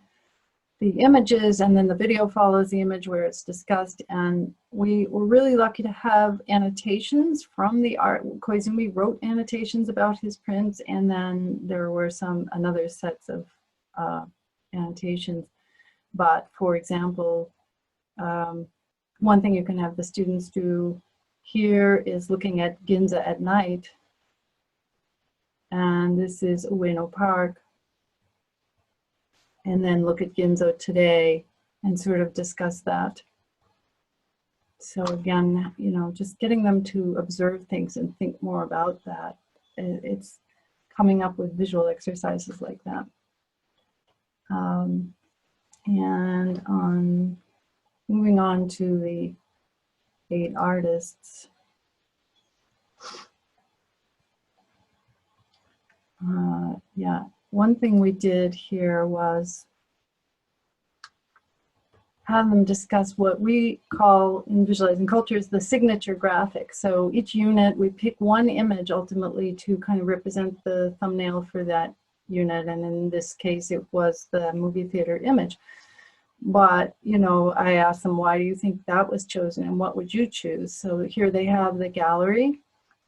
the images, and then the video follows the image where it's discussed. And we were really lucky to have annotations from the art. Koizumi wrote annotations about his prints, and then there were another sets of annotations. But for example, one thing you can have the students do here is looking at Ginza at night. And this is Ueno Park. And then look at Ginza today and sort of discuss that. So again, just getting them to observe things and think more about that. It's coming up with visual exercises like that. And moving on to the 8 artists. Yeah, one thing we did here was have them discuss what we call in Visualizing Cultures the signature graphic. So each unit, we pick one image ultimately to kind of represent the thumbnail for that unit. And in this case, it was the movie theater image. But, you know, I asked them, why do you think that was chosen and what would you choose? So here they have the gallery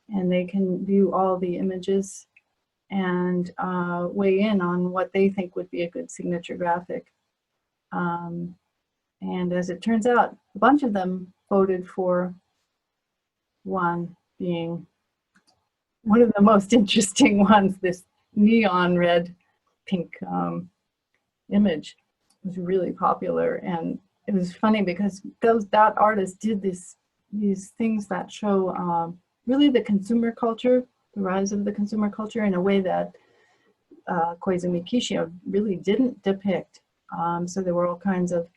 and they can view all the images and weigh in on what they think would be a good signature graphic. And as it turns out, a bunch of them voted for one being one of the most interesting ones, this neon red pink image was really popular. And it was funny because that artist did these things that show really the consumer culture, the rise of the consumer culture in a way that Koizumi Kishio really didn't depict. So there were all kinds of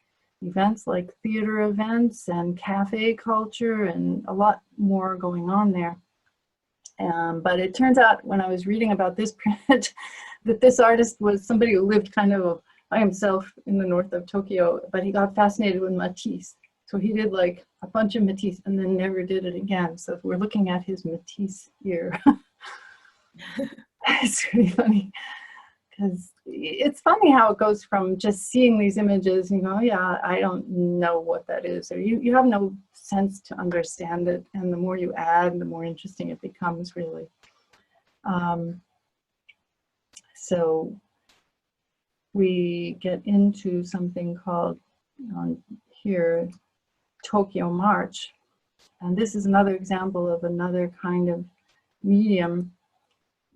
events like theater events and cafe culture and a lot more going on there. But it turns out when I was reading about this print that this artist was somebody who lived kind of by himself in the north of Tokyo, but he got fascinated with Matisse. So he did like a bunch of Matisse and then never did it again. So if we're looking at his Matisse here, it's really funny. Because it's funny how it goes from just seeing these images, you know, yeah, I don't know what that is, or you have no sense to understand it, and the more you add, the more interesting it becomes, really. So we get into something called here, Tokyo March, and this is another example of another kind of medium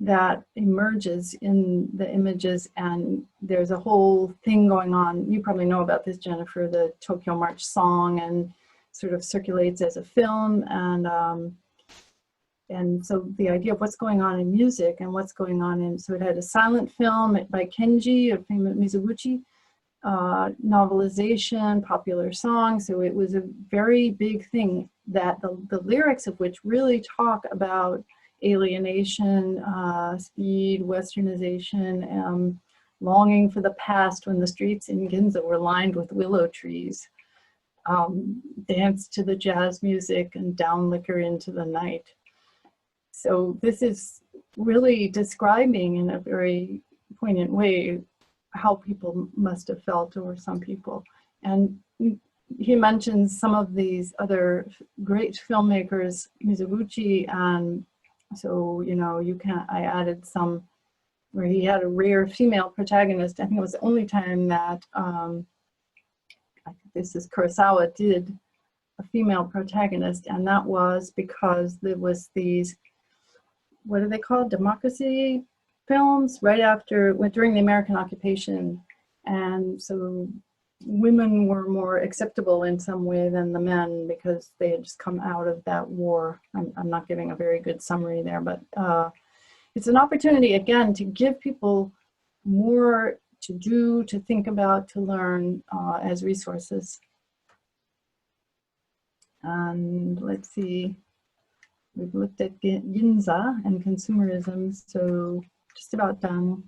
that emerges in the images, and there's a whole thing going on. You probably know about this, Jennifer, the Tokyo March song, and sort of circulates as a film, and so the idea of what's going on in music and what's going on in, so it had a silent film by Kenji, a famous Mizoguchi, novelization, popular song, so it was a very big thing that the lyrics of which really talk about alienation, speed, westernization, longing for the past when the streets in Ginza were lined with willow trees, dance to the jazz music and down liquor into the night. So this is really describing in a very poignant way how people must have felt, or some people. And he mentions some of these other great filmmakers, Mizoguchi, and so, you know, I added some where he had a rare female protagonist. I think it was the only time that, this is Kurosawa, did a female protagonist, and that was because there was these, what are they called, democracy films right after, during the American occupation. And so women were more acceptable in some way than the men because they had just come out of that war. I'm not giving a very good summary there, but it's an opportunity, again, to give people more to do, to think about, to learn as resources. And let's see, we've looked at Ginza and consumerism, so just about done.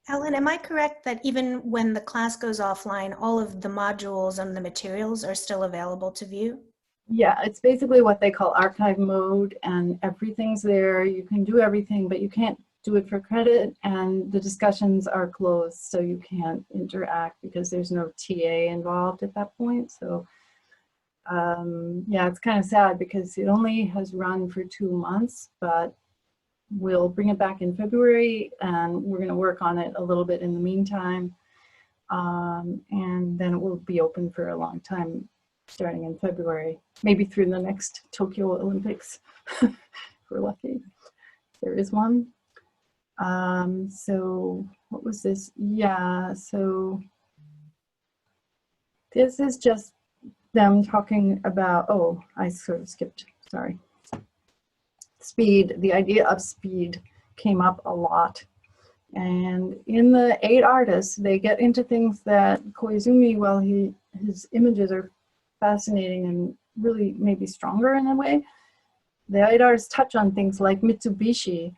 Ellen, am I correct that even when the class goes offline, all of the modules and the materials are still available to view? Yeah, it's basically what they call archive mode, and everything's there. You can do everything, but you can't do it for credit, and the discussions are closed, so you can't interact because there's no TA involved at that point. So yeah, it's kind of sad because it only has run for 2 months, but we'll bring it back in February, and we're going to work on it a little bit in the meantime. And then it will be open for a long time, starting in February, maybe through the next Tokyo Olympics, if we're lucky. There is one. So what was this? Yeah, so this is just them talking about, oh, I sort of skipped, sorry. speed, the idea of speed came up a lot. And in the 8 artists, they get into things that Koizumi, while his images are fascinating and really maybe stronger in a way, the 8 artists touch on things like Mitsubishi,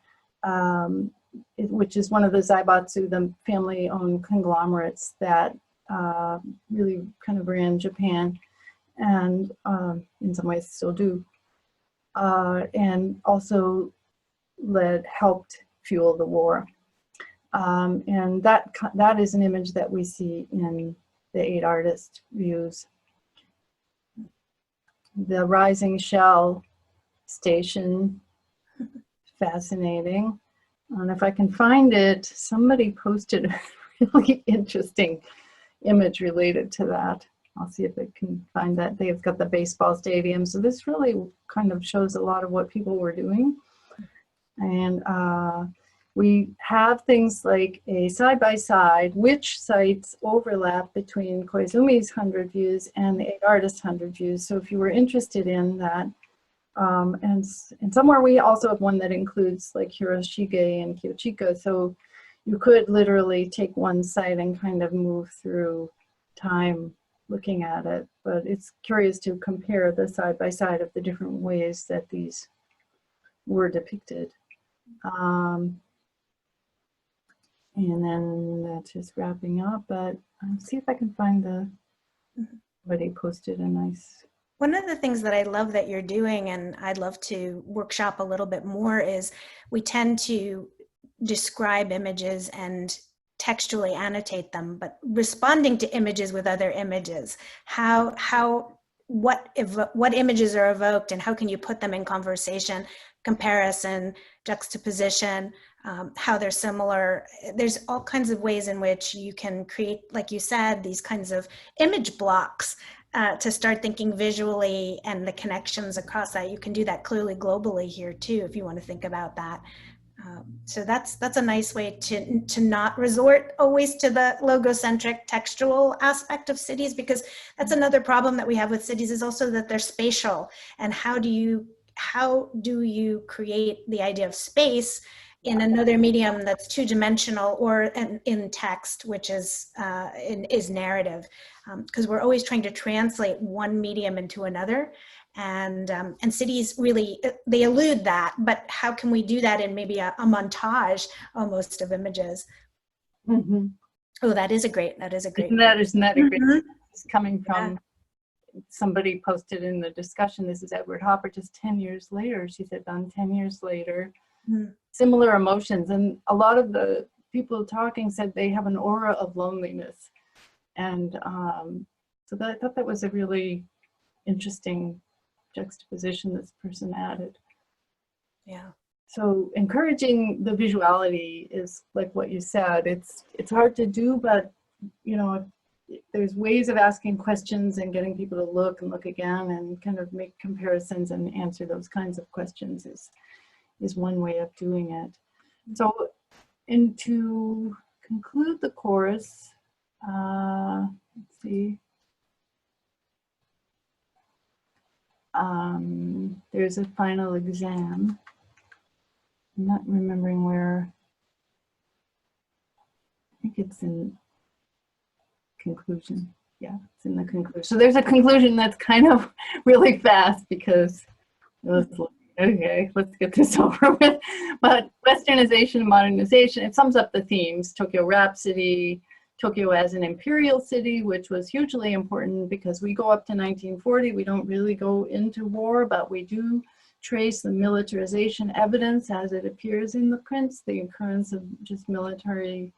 which is one of the Zaibatsu, the family-owned conglomerates that really kind of ran Japan, and in some ways still do, and also helped fuel the war. And that is an image that we see in the 8 artist views. The rising shell station, fascinating. And if I can find it, somebody posted a really interesting image related to that. I'll see if I can find that. They've got the baseball stadium. So this really kind of shows a lot of what people were doing. And we have things like a side-by-side, which sites overlap between Koizumi's 100 views and the 8 artists' 100 views. So if you were interested in that, and somewhere we also have one that includes like Hiroshige and Kyochika. So you could literally take one site and kind of move through time looking at it. But it's curious to compare the side-by-side of the different ways that these were depicted. And then that's just wrapping up, but I'll see if I can find somebody posted a nice. One of the things that I love that you're doing, and I'd love to workshop a little bit more, is we tend to describe images and textually annotate them, but responding to images with other images. What images are evoked and how can you put them in conversation, comparison, juxtaposition, how they're similar. There's all kinds of ways in which you can create, like you said, these kinds of image blocks to start thinking visually and the connections across that. You can do that clearly globally here too, if you want to think about that. So that's a nice way to not resort always to the logocentric textual aspect of cities, because that's another problem that we have with cities, is also that they're spatial. And how do you create the idea of space in another medium that's two-dimensional, or in text, which is narrative, because we're always trying to translate one medium into another, and cities really, they elude that. But how can we do that in maybe a montage almost of images? Mm-hmm. Oh, that is a great. Isn't that a great? Mm-hmm. It's coming from somebody posted in the discussion. This is Edward Hopper. Just 10 years later, she said, on 10 years later. Mm-hmm. Similar emotions, and a lot of the people talking said they have an aura of loneliness, and so I thought that was a really interesting juxtaposition this person added. Yeah. So encouraging the visuality is like what you said. It's hard to do, but you know, there's ways of asking questions and getting people to look and look again and kind of make comparisons and answer those kinds of questions is one way of doing it. So, and to conclude the course, let's see, there's a final exam. I'm not remembering where. I think it's in conclusion. Yeah, it's in the conclusion. So there's a conclusion that's kind of really fast because it was okay, let's get this over with. But westernization and modernization, it sums up the themes. Tokyo Rhapsody, Tokyo as an imperial city, which was hugely important because we go up to 1940. We don't really go into war, but we do trace the militarization evidence as it appears in the prints, the occurrence of just military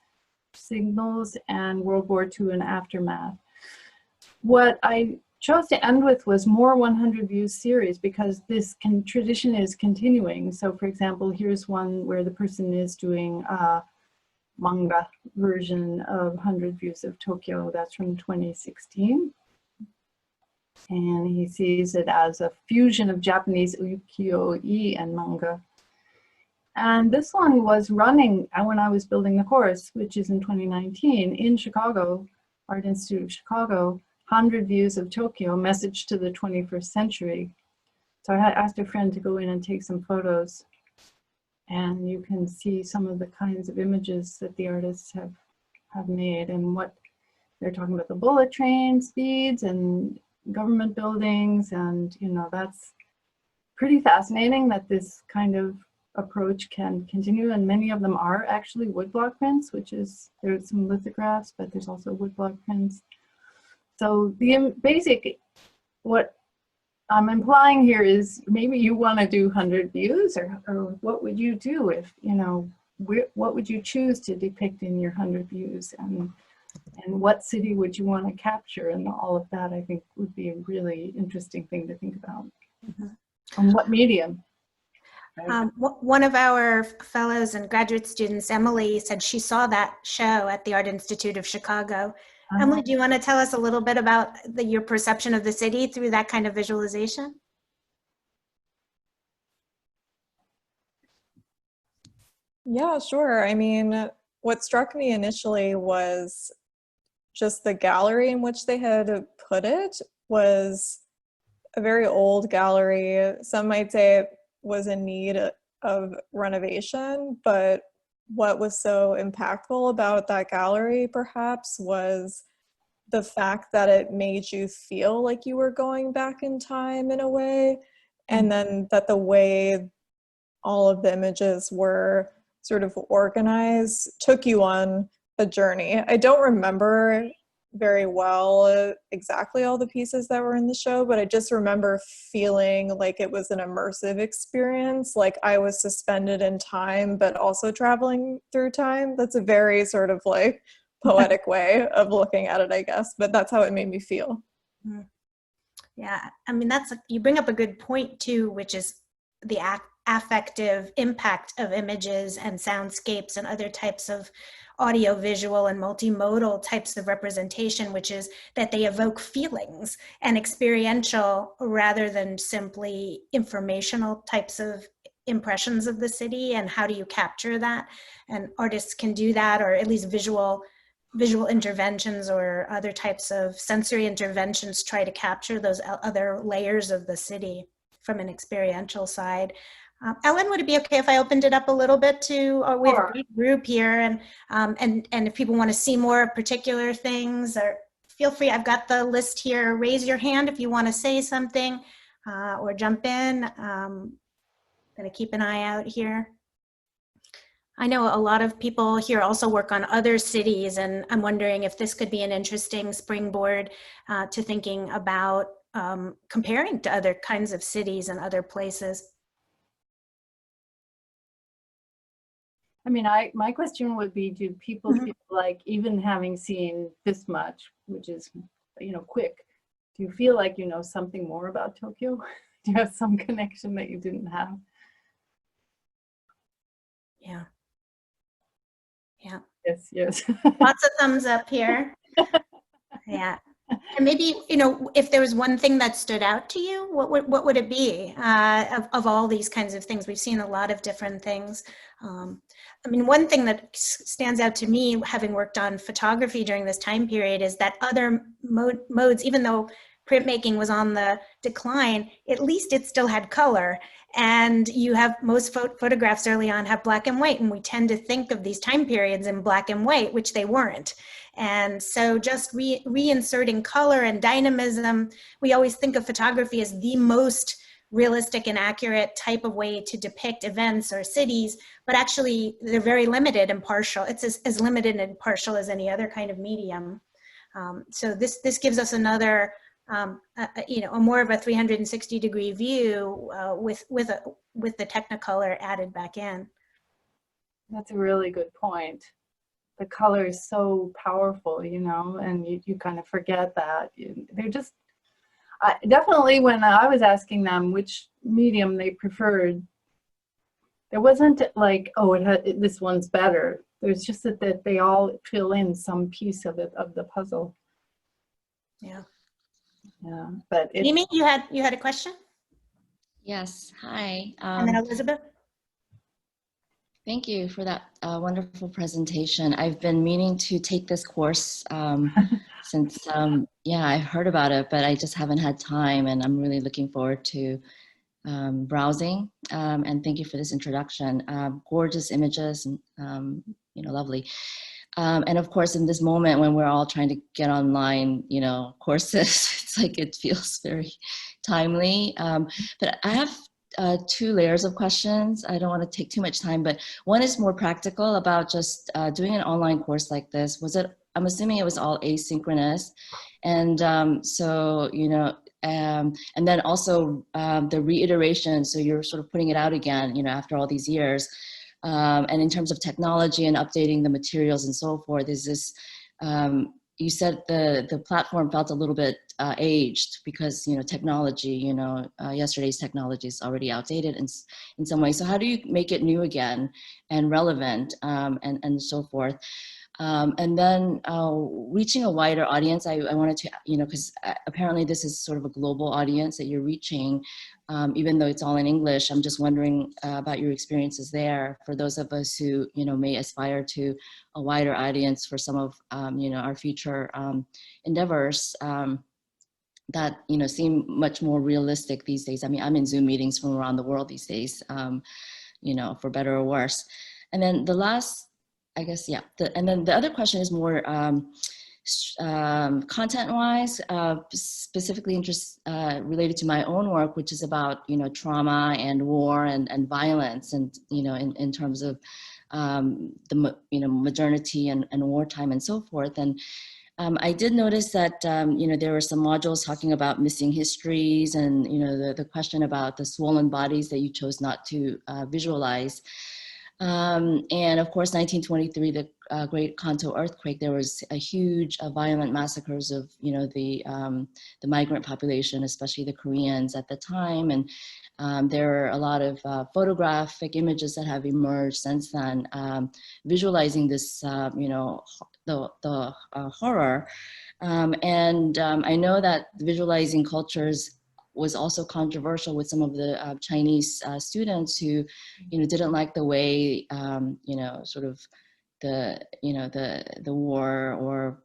signals, and World War II and aftermath. What I chose to end with was more 100 views series because this tradition is continuing. So for example, here's one where the person is doing a manga version of 100 Views of Tokyo. That's from 2016. And he sees it as a fusion of Japanese ukiyo-e and manga. And this one was running when I was building the course, which is in 2019, in Chicago, Art Institute of Chicago, 100 Views of Tokyo, Message to the 21st Century. So I had asked a friend to go in and take some photos, and you can see some of the kinds of images that the artists have made, and what they're talking about, the bullet train speeds and government buildings, and that's pretty fascinating that this kind of approach can continue, and many of them are actually woodblock prints, which is, there's some lithographs, but there's also woodblock prints. So the basic, what I'm implying here is maybe you want to do 100 views, or what would you do if, what would you choose to depict in your 100 views, and what city would you want to capture, and all of that I think would be a really interesting thing to think about. Mm-hmm. And what medium? One of our fellows and graduate students, Emily, said she saw that show at the Art Institute of Chicago. Emily, do you want to tell us a little bit about your perception of the city through that kind of visualization? Yeah, sure. I mean, what struck me initially was just the gallery in which they had put it was a very old gallery. Some might say it was in need of renovation, but what was so impactful about that gallery perhaps was the fact that it made you feel like you were going back in time in a way, and then that the way all of the images were sort of organized took you on a journey. I don't remember very well exactly all the pieces that were in the show, but I just remember feeling like it was an immersive experience, like I was suspended in time but also traveling through time. That's a very sort of like poetic way of looking at it, I guess, but that's how it made me feel. Yeah, I mean, you bring up a good point too, which is the affective impact of images and soundscapes and other types of audio, visual, and multimodal types of representation, which is that they evoke feelings and experiential rather than simply informational types of impressions of the city. And how do you capture that? And artists can do that, or at least visual interventions or other types of sensory interventions try to capture those other layers of the city from an experiential side. Ellen, would it be okay if I opened it up a little bit to, we have a big group here, and if people want to see more of particular things, or feel free, I've got the list here. Raise your hand if you want to say something, or jump in. Gonna keep an eye out here. I know a lot of people here also work on other cities, and I'm wondering if this could be an interesting springboard to thinking about comparing to other kinds of cities and other places. I mean, my question would be, do people feel like, even having seen this much, which is, quick, do you feel like you know something more about Tokyo? Do you have some connection that you didn't have? Yeah. Yeah. Yes. Lots of thumbs up here. Yeah. And maybe, if there was one thing that stood out to you, what would it be of all these kinds of things? We've seen a lot of different things. I mean, one thing that stands out to me, having worked on photography during this time period, is that other modes, even though printmaking was on the decline, at least it still had color. And you have most photographs early on have black and white, and we tend to think of these time periods in black and white, which they weren't. And so just reinserting color and dynamism, we always think of photography as the most realistic and accurate type of way to depict events or cities, but actually they're very limited and partial. It's as limited and partial as any other kind of medium. So this gives us another, a more of a 360-degree view with the Technicolor added back in. That's a really good point. The color is so powerful, and you kind of forget that. They're just, definitely when I was asking them which medium they preferred, there wasn't like, oh, this one's better. There's just that they all fill in some piece of it, of the puzzle. Yeah. Yeah, but Amy, you had a question? Yes, hi. And then Elizabeth. Thank you for that wonderful presentation. I've been meaning to take this course since, yeah, I've heard about it, but I just haven't had time, and I'm really looking forward to browsing, and thank you for this introduction. Gorgeous images, and lovely. And of course, in this moment when we're all trying to get online, courses, it's like it feels very timely. But I have two layers of questions. I don't want to take too much time, but one is more practical about just doing an online course like this. I'm assuming it was all asynchronous. And and then also the reiteration. So you're sort of putting it out again, after all these years. And in terms of technology and updating the materials and so forth, is this, you said the platform felt a little bit aged because, technology, yesterday's technology is already outdated in some ways. So how do you make it new again and relevant, and so forth? And then reaching a wider audience, I wanted to, because apparently this is sort of a global audience that you're reaching, even though it's all in English. I'm just wondering about your experiences there for those of us who, may aspire to a wider audience for some of, our future endeavors that, seem much more realistic these days. I mean, I'm in Zoom meetings from around the world these days, for better or worse. And then the last, I guess, yeah. And then the other question is more content-wise, specifically related to my own work, which is about, trauma and war and violence, and, in terms of the, modernity and wartime and so forth. And I did notice that, there were some modules talking about missing histories and, the question about the swollen bodies that you chose not to visualize. And of course, 1923, the Great Kanto earthquake, there was a huge violent massacres of, the migrant population, especially the Koreans at the time. And there are a lot of photographic images that have emerged since then, visualizing this, the horror. And I know that visualizing cultures was also controversial with some of the Chinese students who, didn't like the way, sort of the war or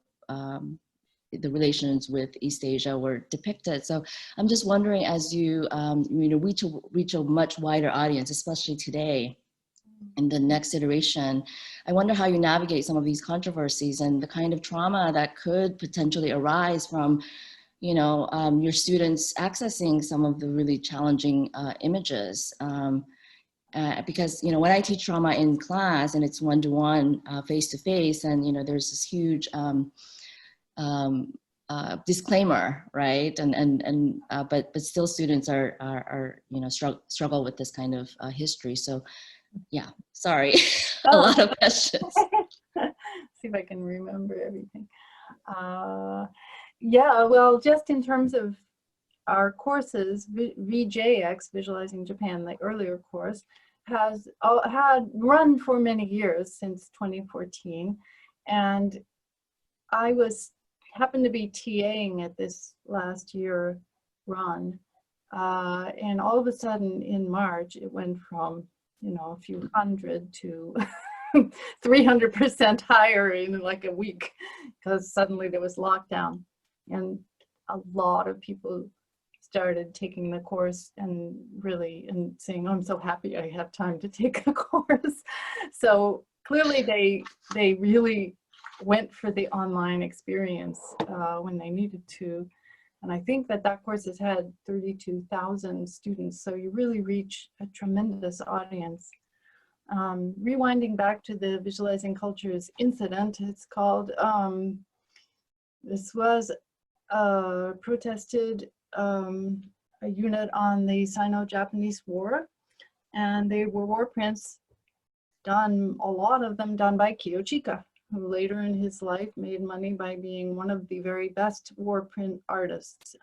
the relations with East Asia were depicted. So I'm just wondering, as you, reach a much wider audience, especially today, in the next iteration, I wonder how you navigate some of these controversies and the kind of trauma that could potentially arise from your students accessing some of the really challenging images. Because, when I teach trauma in class and it's one-to-one, face-to-face, and, there's this huge disclaimer, right? But still students are struggle with this kind of history. So yeah, sorry, a lot of questions. See if I can remember everything. Yeah, well, just in terms of our courses, VJX, Visualizing Japan, the earlier course, had run for many years, since 2014. And I happened to be TAing at this last year run. And all of a sudden in March, it went from, a few hundred to 300% higher in like a week, because suddenly there was lockdown. And a lot of people started taking the course and saying, oh, I'm so happy I have time to take the course. So clearly they really went for the online experience when they needed to. And I think that course has had 32,000 students. So you really reach a tremendous audience. Rewinding back to the Visualizing Cultures incident, it's called, this was protested a unit on the Sino-Japanese War, and they were war prints done, a lot of them done by Kiyochika, who later in his life made money by being one of the very best war print artists.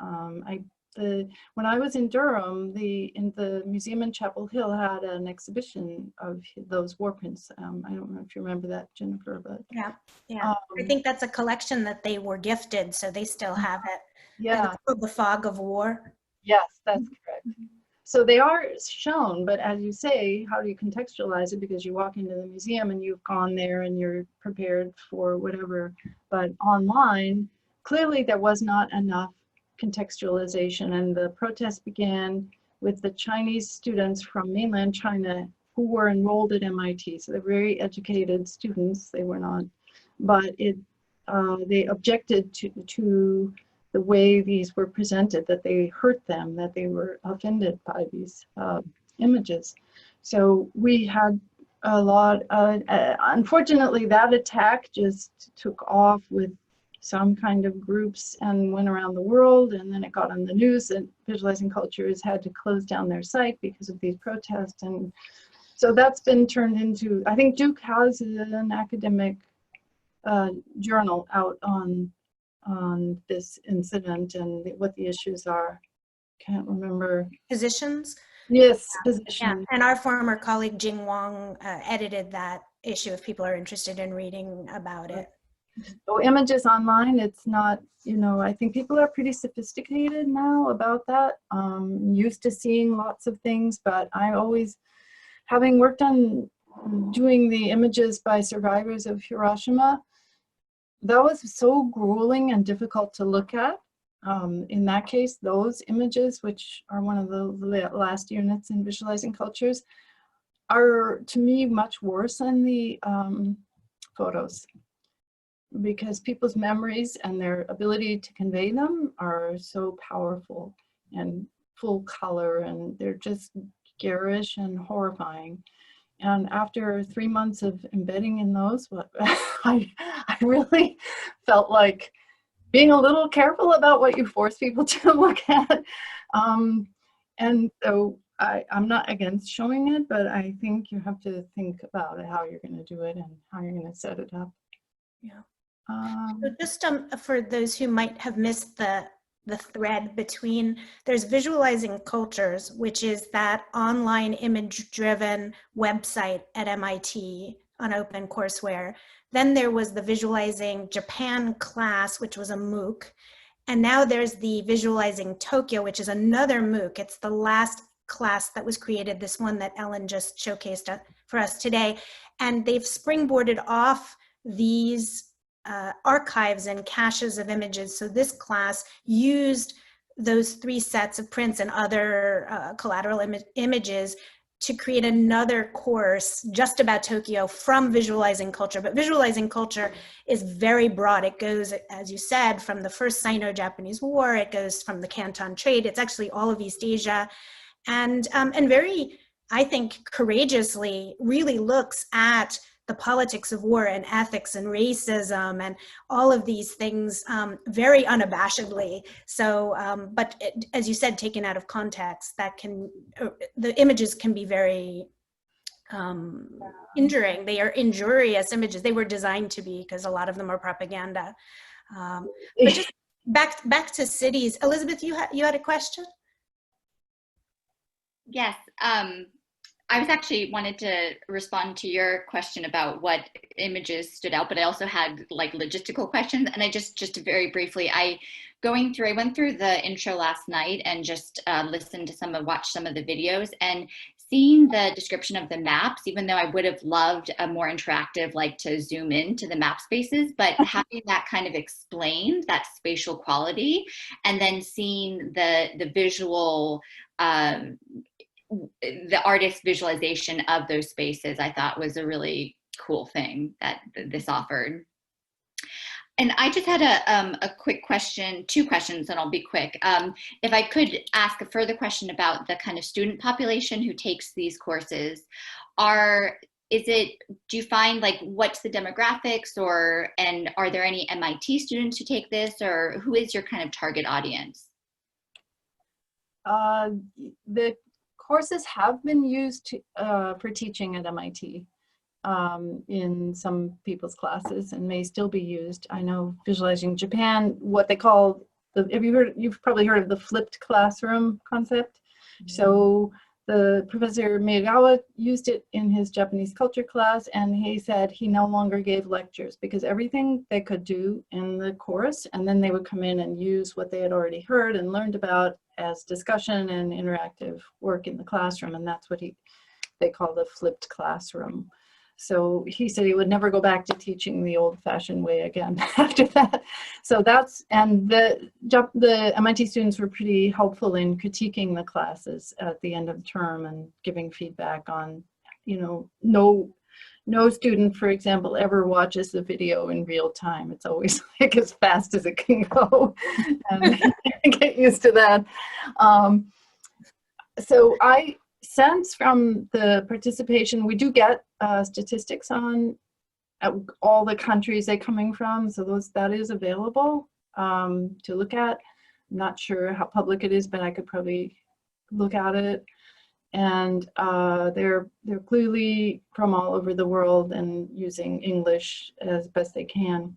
When I was in Durham, in the museum in Chapel Hill had an exhibition of those war prints. I don't know if you remember that, Jennifer, but yeah. I think that's a collection that they were gifted, so they still have it. Yeah, it's called The Fog of War. Yes, that's correct. So they are shown, but as you say, how do you contextualize it? Because you walk into the museum and you've gone there and you're prepared for whatever. But online, clearly there was not enough contextualization, and the protest began with the Chinese students from mainland China who were enrolled at MIT. So they're very educated students. They were not, but they objected to the way these were presented, that they hurt them, that they were offended by these images. So we had a lot, unfortunately that attack just took off with some kind of groups and went around the world, and then it got on the news that Visualizing Cultures had to close down their site because of these protests. And so that's been turned into, I think Duke has an academic journal out on this incident and what the issues are. Can't remember. Positions. Yes, Yeah, position. and our former colleague Jing Wang edited that issue if people are interested in reading about it. So images online, it's not, you know, I think people are pretty sophisticated now about that. Used to seeing lots of things, but I always, having worked on doing the images by survivors of Hiroshima, that was so grueling and difficult to look at. In that case, those images, which are one of the last units in Visualizing Cultures, are to me much worse than the photos, because people's memories and their ability to convey them are so powerful and full color, and they're just garish and horrifying. And after 3 months of embedding in those, I really felt like being a little careful about what you force people to look at. And so I'm not against showing it, but I think you have to think about how you're going to do it and how you're going to set it up. Yeah. So just for those who might have missed the thread between, there's Visualizing Cultures, which is that online image-driven website at MIT on OpenCourseWare. Then there was the Visualizing Japan class, which was a MOOC. And now there's the Visualizing Tokyo, which is another MOOC. It's the last class that was created, this one that Ellen just showcased for us today. And they've springboarded off these archives and caches of images. So this class used those 3 sets of prints and other collateral images to create another course just about Tokyo from Visualizing Culture. But Visualizing Culture is very broad. It goes, as you said, from the first Sino-Japanese War. It goes from the Canton trade. It's actually all of East Asia, and very, I think, courageously really looks at the politics of war and ethics and racism and all of these things very unabashedly. So, but as you said, taken out of context, that can, the images can be very injuring. They are injurious images. They were designed to be, because a lot of them are propaganda. But just back to cities. Elizabeth, you had a question? Yes. I was actually wanted to respond to your question about what images stood out, but I also had like logistical questions. And I just very briefly, I went through the intro last night and just watched some of the videos, and seeing the description of the maps, even though I would have loved a more interactive, like to zoom in to the map spaces, but having that kind of explained, that spatial quality, and then seeing the visual, the artist's visualization of those spaces, I thought was a really cool thing that this offered. And I just had a quick question, 2 questions, and I'll be quick. If I could ask a further question about the kind of student population who takes these courses, do you find, like, what's the demographics, and are there any MIT students who take this, or who is your kind of target audience? The courses have been used for teaching at MIT in some people's classes, and may still be used. I know Visualizing Japan, what they call you've probably heard of the flipped classroom concept. Mm-hmm. So the Professor Miyagawa used it in his Japanese culture class, and he said he no longer gave lectures because everything they could do in the course, and then they would come in and use what they had already heard and learned about as discussion and interactive work in the classroom, and that's what they call the flipped classroom. So he said he would never go back to teaching the old-fashioned way again after that. So that's, and the MIT students were pretty helpful in critiquing the classes at the end of the term and giving feedback on, you know, no student, for example, ever watches the video in real time. It's always like as fast as it can go, and get used to that. So I sense from the participation, we do get statistics on all the countries they're coming from. So that is available to look at. I'm not sure how public it is, but I could probably look at it. And they're clearly from all over the world and using English as best they can.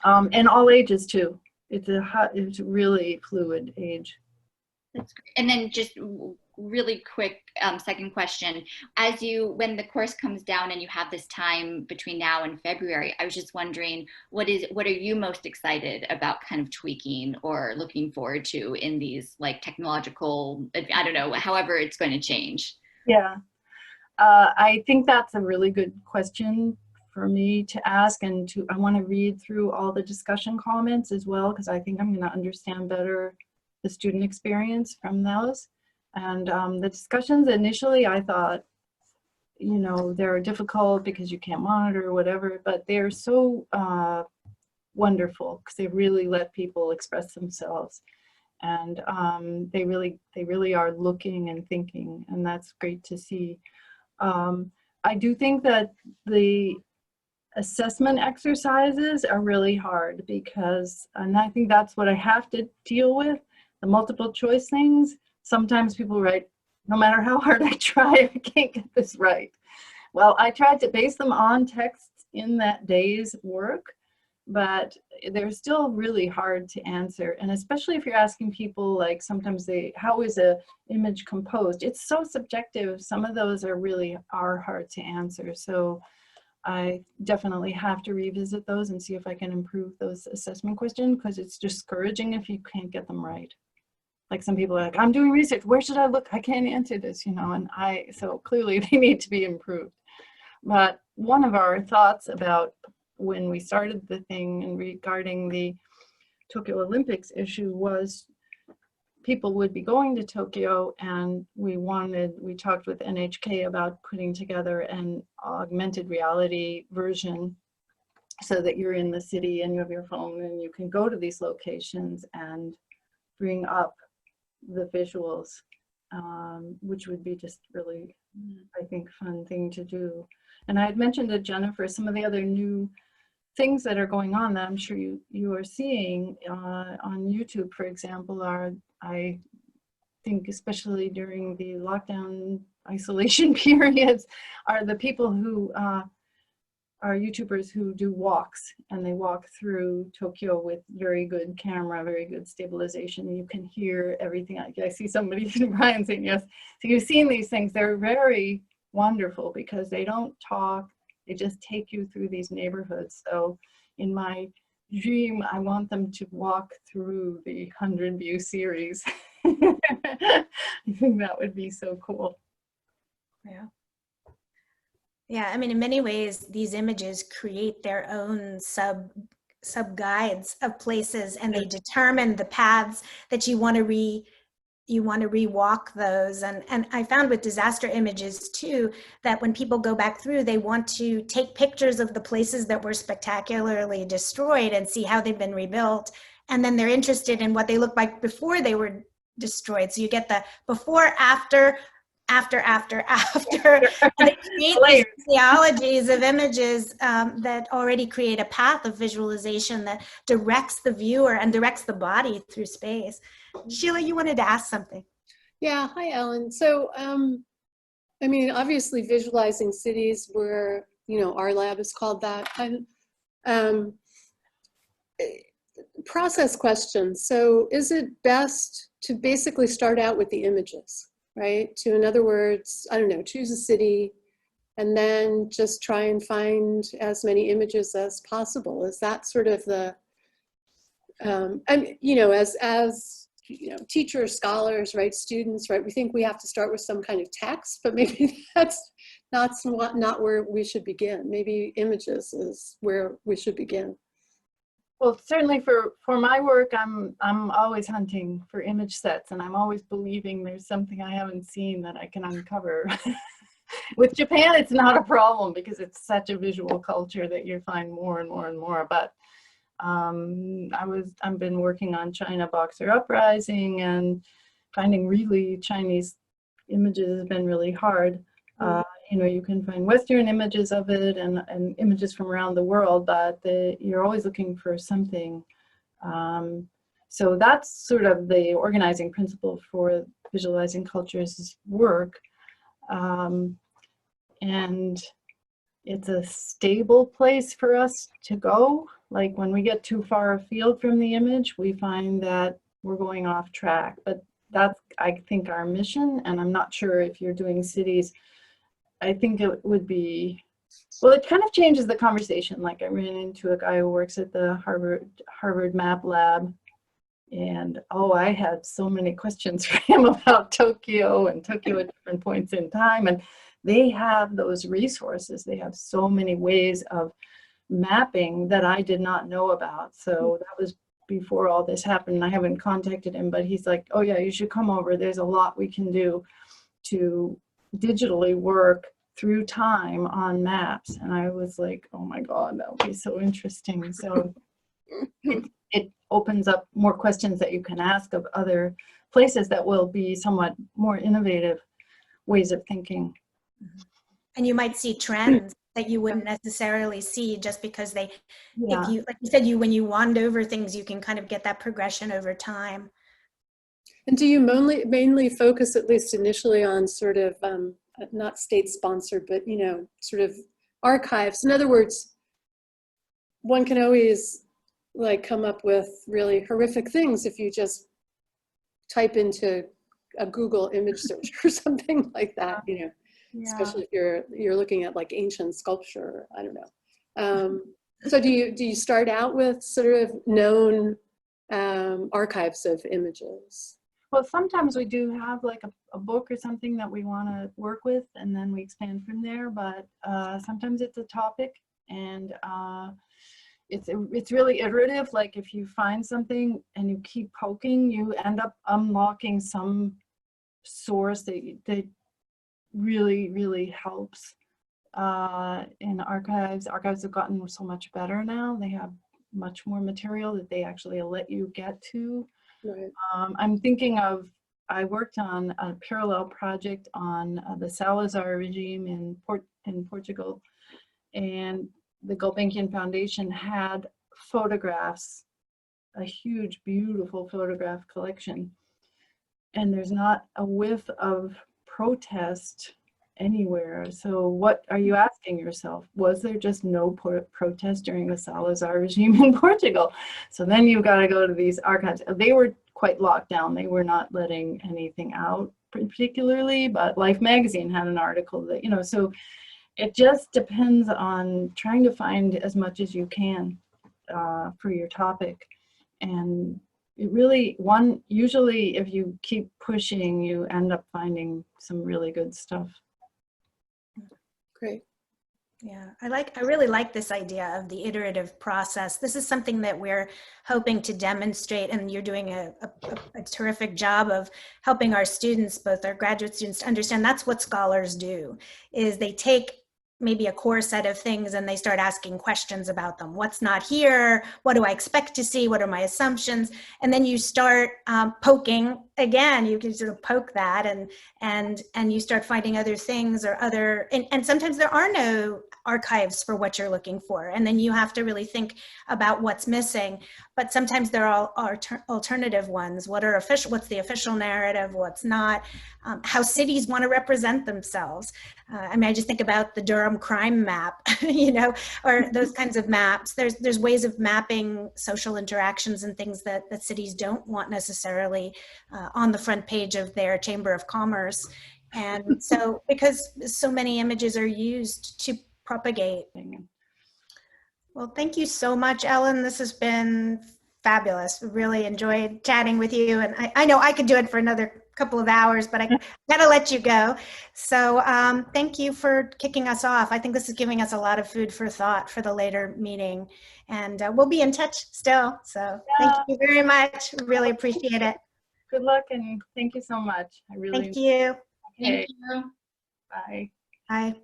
And all ages too. It's a really fluid age. That's great. And then just really quick second question. When the course comes down and you have this time between now and February, I was just wondering, what are you most excited about kind of tweaking or looking forward to in these like technological, I don't know, however it's going to change? Yeah, I think that's a really good question for me to ask, and I want to read through all the discussion comments as well, because I think I'm going to understand better the student experience from those. And the discussions initially, I thought, you know, they're difficult because you can't monitor or whatever, but they're so wonderful because they really let people express themselves. And they really are looking and thinking, and that's great to see. I do think that the assessment exercises are really hard because, and I think that's what I have to deal with, the multiple choice things. Sometimes people write, no matter how hard I try, I can't get this right. Well, I tried to base them on texts in that day's work, but they're still really hard to answer. And especially if you're asking people, like sometimes how is an image composed? It's so subjective. Some of those are hard to answer. So I definitely have to revisit those and see if I can improve those assessment questions, because it's discouraging if you can't get them right. Like some people are like, I'm doing research, where should I look? I can't answer this, you know, and so clearly they need to be improved. But one of our thoughts about when we started the thing and regarding the Tokyo Olympics issue was people would be going to Tokyo, and we talked with NHK about putting together an augmented reality version so that you're in the city and you have your phone and you can go to these locations and bring up the visuals, which would be just really, I think, fun thing to do. And I had mentioned to Jennifer some of the other new things that are going on that I'm sure you are seeing on YouTube, for example, I think especially during the lockdown isolation periods, are the people who are YouTubers who do walks, and they walk through Tokyo with very good camera, very good stabilization. You can hear everything. I see somebody, Brian, saying yes. So you've seen these things. They're very wonderful because they don't talk. They just take you through these neighborhoods. So in my dream, I want them to walk through the 100 View series. I think that would be so cool. Yeah. Yeah, I mean, in many ways, these images create their own sub guides of places, and they determine the paths that you want to rewalk those. And I found with disaster images too, that when people go back through, they want to take pictures of the places that were spectacularly destroyed and see how they've been rebuilt. And then they're interested in what they look like before they were destroyed. So you get the before, after, and they create these theologies of images that already create a path of visualization that directs the viewer and directs the body through space. Sheila, you wanted to ask something. Yeah, hi, Ellen. So, I mean, obviously visualizing cities where, you know, our lab is called that. And process questions. So is it best to basically start out with the images, right? In other words, I don't know, choose a city and then just try and find as many images as possible. Is that sort of the, and you know, as teachers, scholars, right, students, right, we think we have to start with some kind of text, but maybe that's not where we should begin. Maybe images is where we should begin. Well, certainly for my work, I'm always hunting for image sets, and I'm always believing there's something I haven't seen that I can uncover. With Japan, it's not a problem because it's such a visual culture that you find more and more and more. But I've been working on China Boxer Uprising, and finding really Chinese images has been really hard. You can find Western images of it and images from around the world, but you're always looking for something. So that's sort of the organizing principle for Visualizing Cultures' work. And it's a stable place for us to go. Like when we get too far afield from the image, we find that we're going off track. But that's, I think, our mission. And I'm not sure if you're doing cities, I think it would be, well, it kind of changes the conversation. Like I ran into a guy who works at the Harvard Map Lab, and I had so many questions for him about Tokyo and Tokyo at different points in time. And they have those resources. They have so many ways of mapping that I did not know about. So that was before all this happened. I haven't contacted him, but he's like, oh yeah, you should come over. There's a lot we can do to digitally work through time on maps. And I was like, oh my God, that would be so interesting. So it opens up more questions that you can ask of other places that will be somewhat more innovative ways of thinking. And you might see trends that you wouldn't necessarily see just because they, Yeah. if you, like you said, when you wand over things, you can kind of get that progression over time. And do you mainly focus, at least initially, on sort of not state-sponsored, but sort of archives? In other words, one can always like come up with really horrific things if you just type into a Google image search or something like that, Yeah. Especially if you're looking at like ancient sculpture. I don't know. So do you start out with sort of known archives of images? Well, sometimes we do have like a book or something that we want to work with, and then we expand from there. But sometimes it's a topic, and it's really iterative. Like if you find something and you keep poking, you end up unlocking some source that really, really helps. In archives have gotten so much better now. They have much more material that they actually let you get to. Right. I'm thinking of, I worked on a parallel project on the Salazar regime in Portugal, and the Gulbenkian Foundation had photographs, a huge, beautiful photograph collection. And there's not a whiff of protest anywhere. So what are you asking yourself? Was there just no protest during the Salazar regime in Portugal? So then you've got to go to these archives. They were quite locked down. They were not letting anything out particularly, but Life magazine had an article that, so it just depends on trying to find as much as you can for your topic. And it really, usually if you keep pushing, you end up finding some really good stuff. Great. Yeah, I really like this idea of the iterative process. This is something that we're hoping to demonstrate, and you're doing a terrific job of helping our students, both our graduate students, to understand that's what scholars do, is they take maybe a core set of things and they start asking questions about them. What's not here? What do I expect to see? What are my assumptions? And then you start poking again. You can sort of poke that and you start finding other things or other, and sometimes there are no archives for what you're looking for. And then you have to really think about what's missing. But sometimes there are alternative ones. What's the official narrative? What's not? How cities want to represent themselves. I just think about the Durham crime map, or those kinds of maps. There's ways of mapping social interactions and things that cities don't want necessarily on the front page of their Chamber of Commerce. And so, because so many images are used to propagate. Well, thank you so much, Ellen. This has been fabulous. Really enjoyed chatting with you. And I know I could do it for another couple of hours, but I gotta let you go. So thank you for kicking us off. I think this is giving us a lot of food for thought for the later meeting. And we'll be in touch still. So thank you very much. Really appreciate it. Good luck and thank you so much. I really Thank you. Okay. Thank you. Bye. Bye.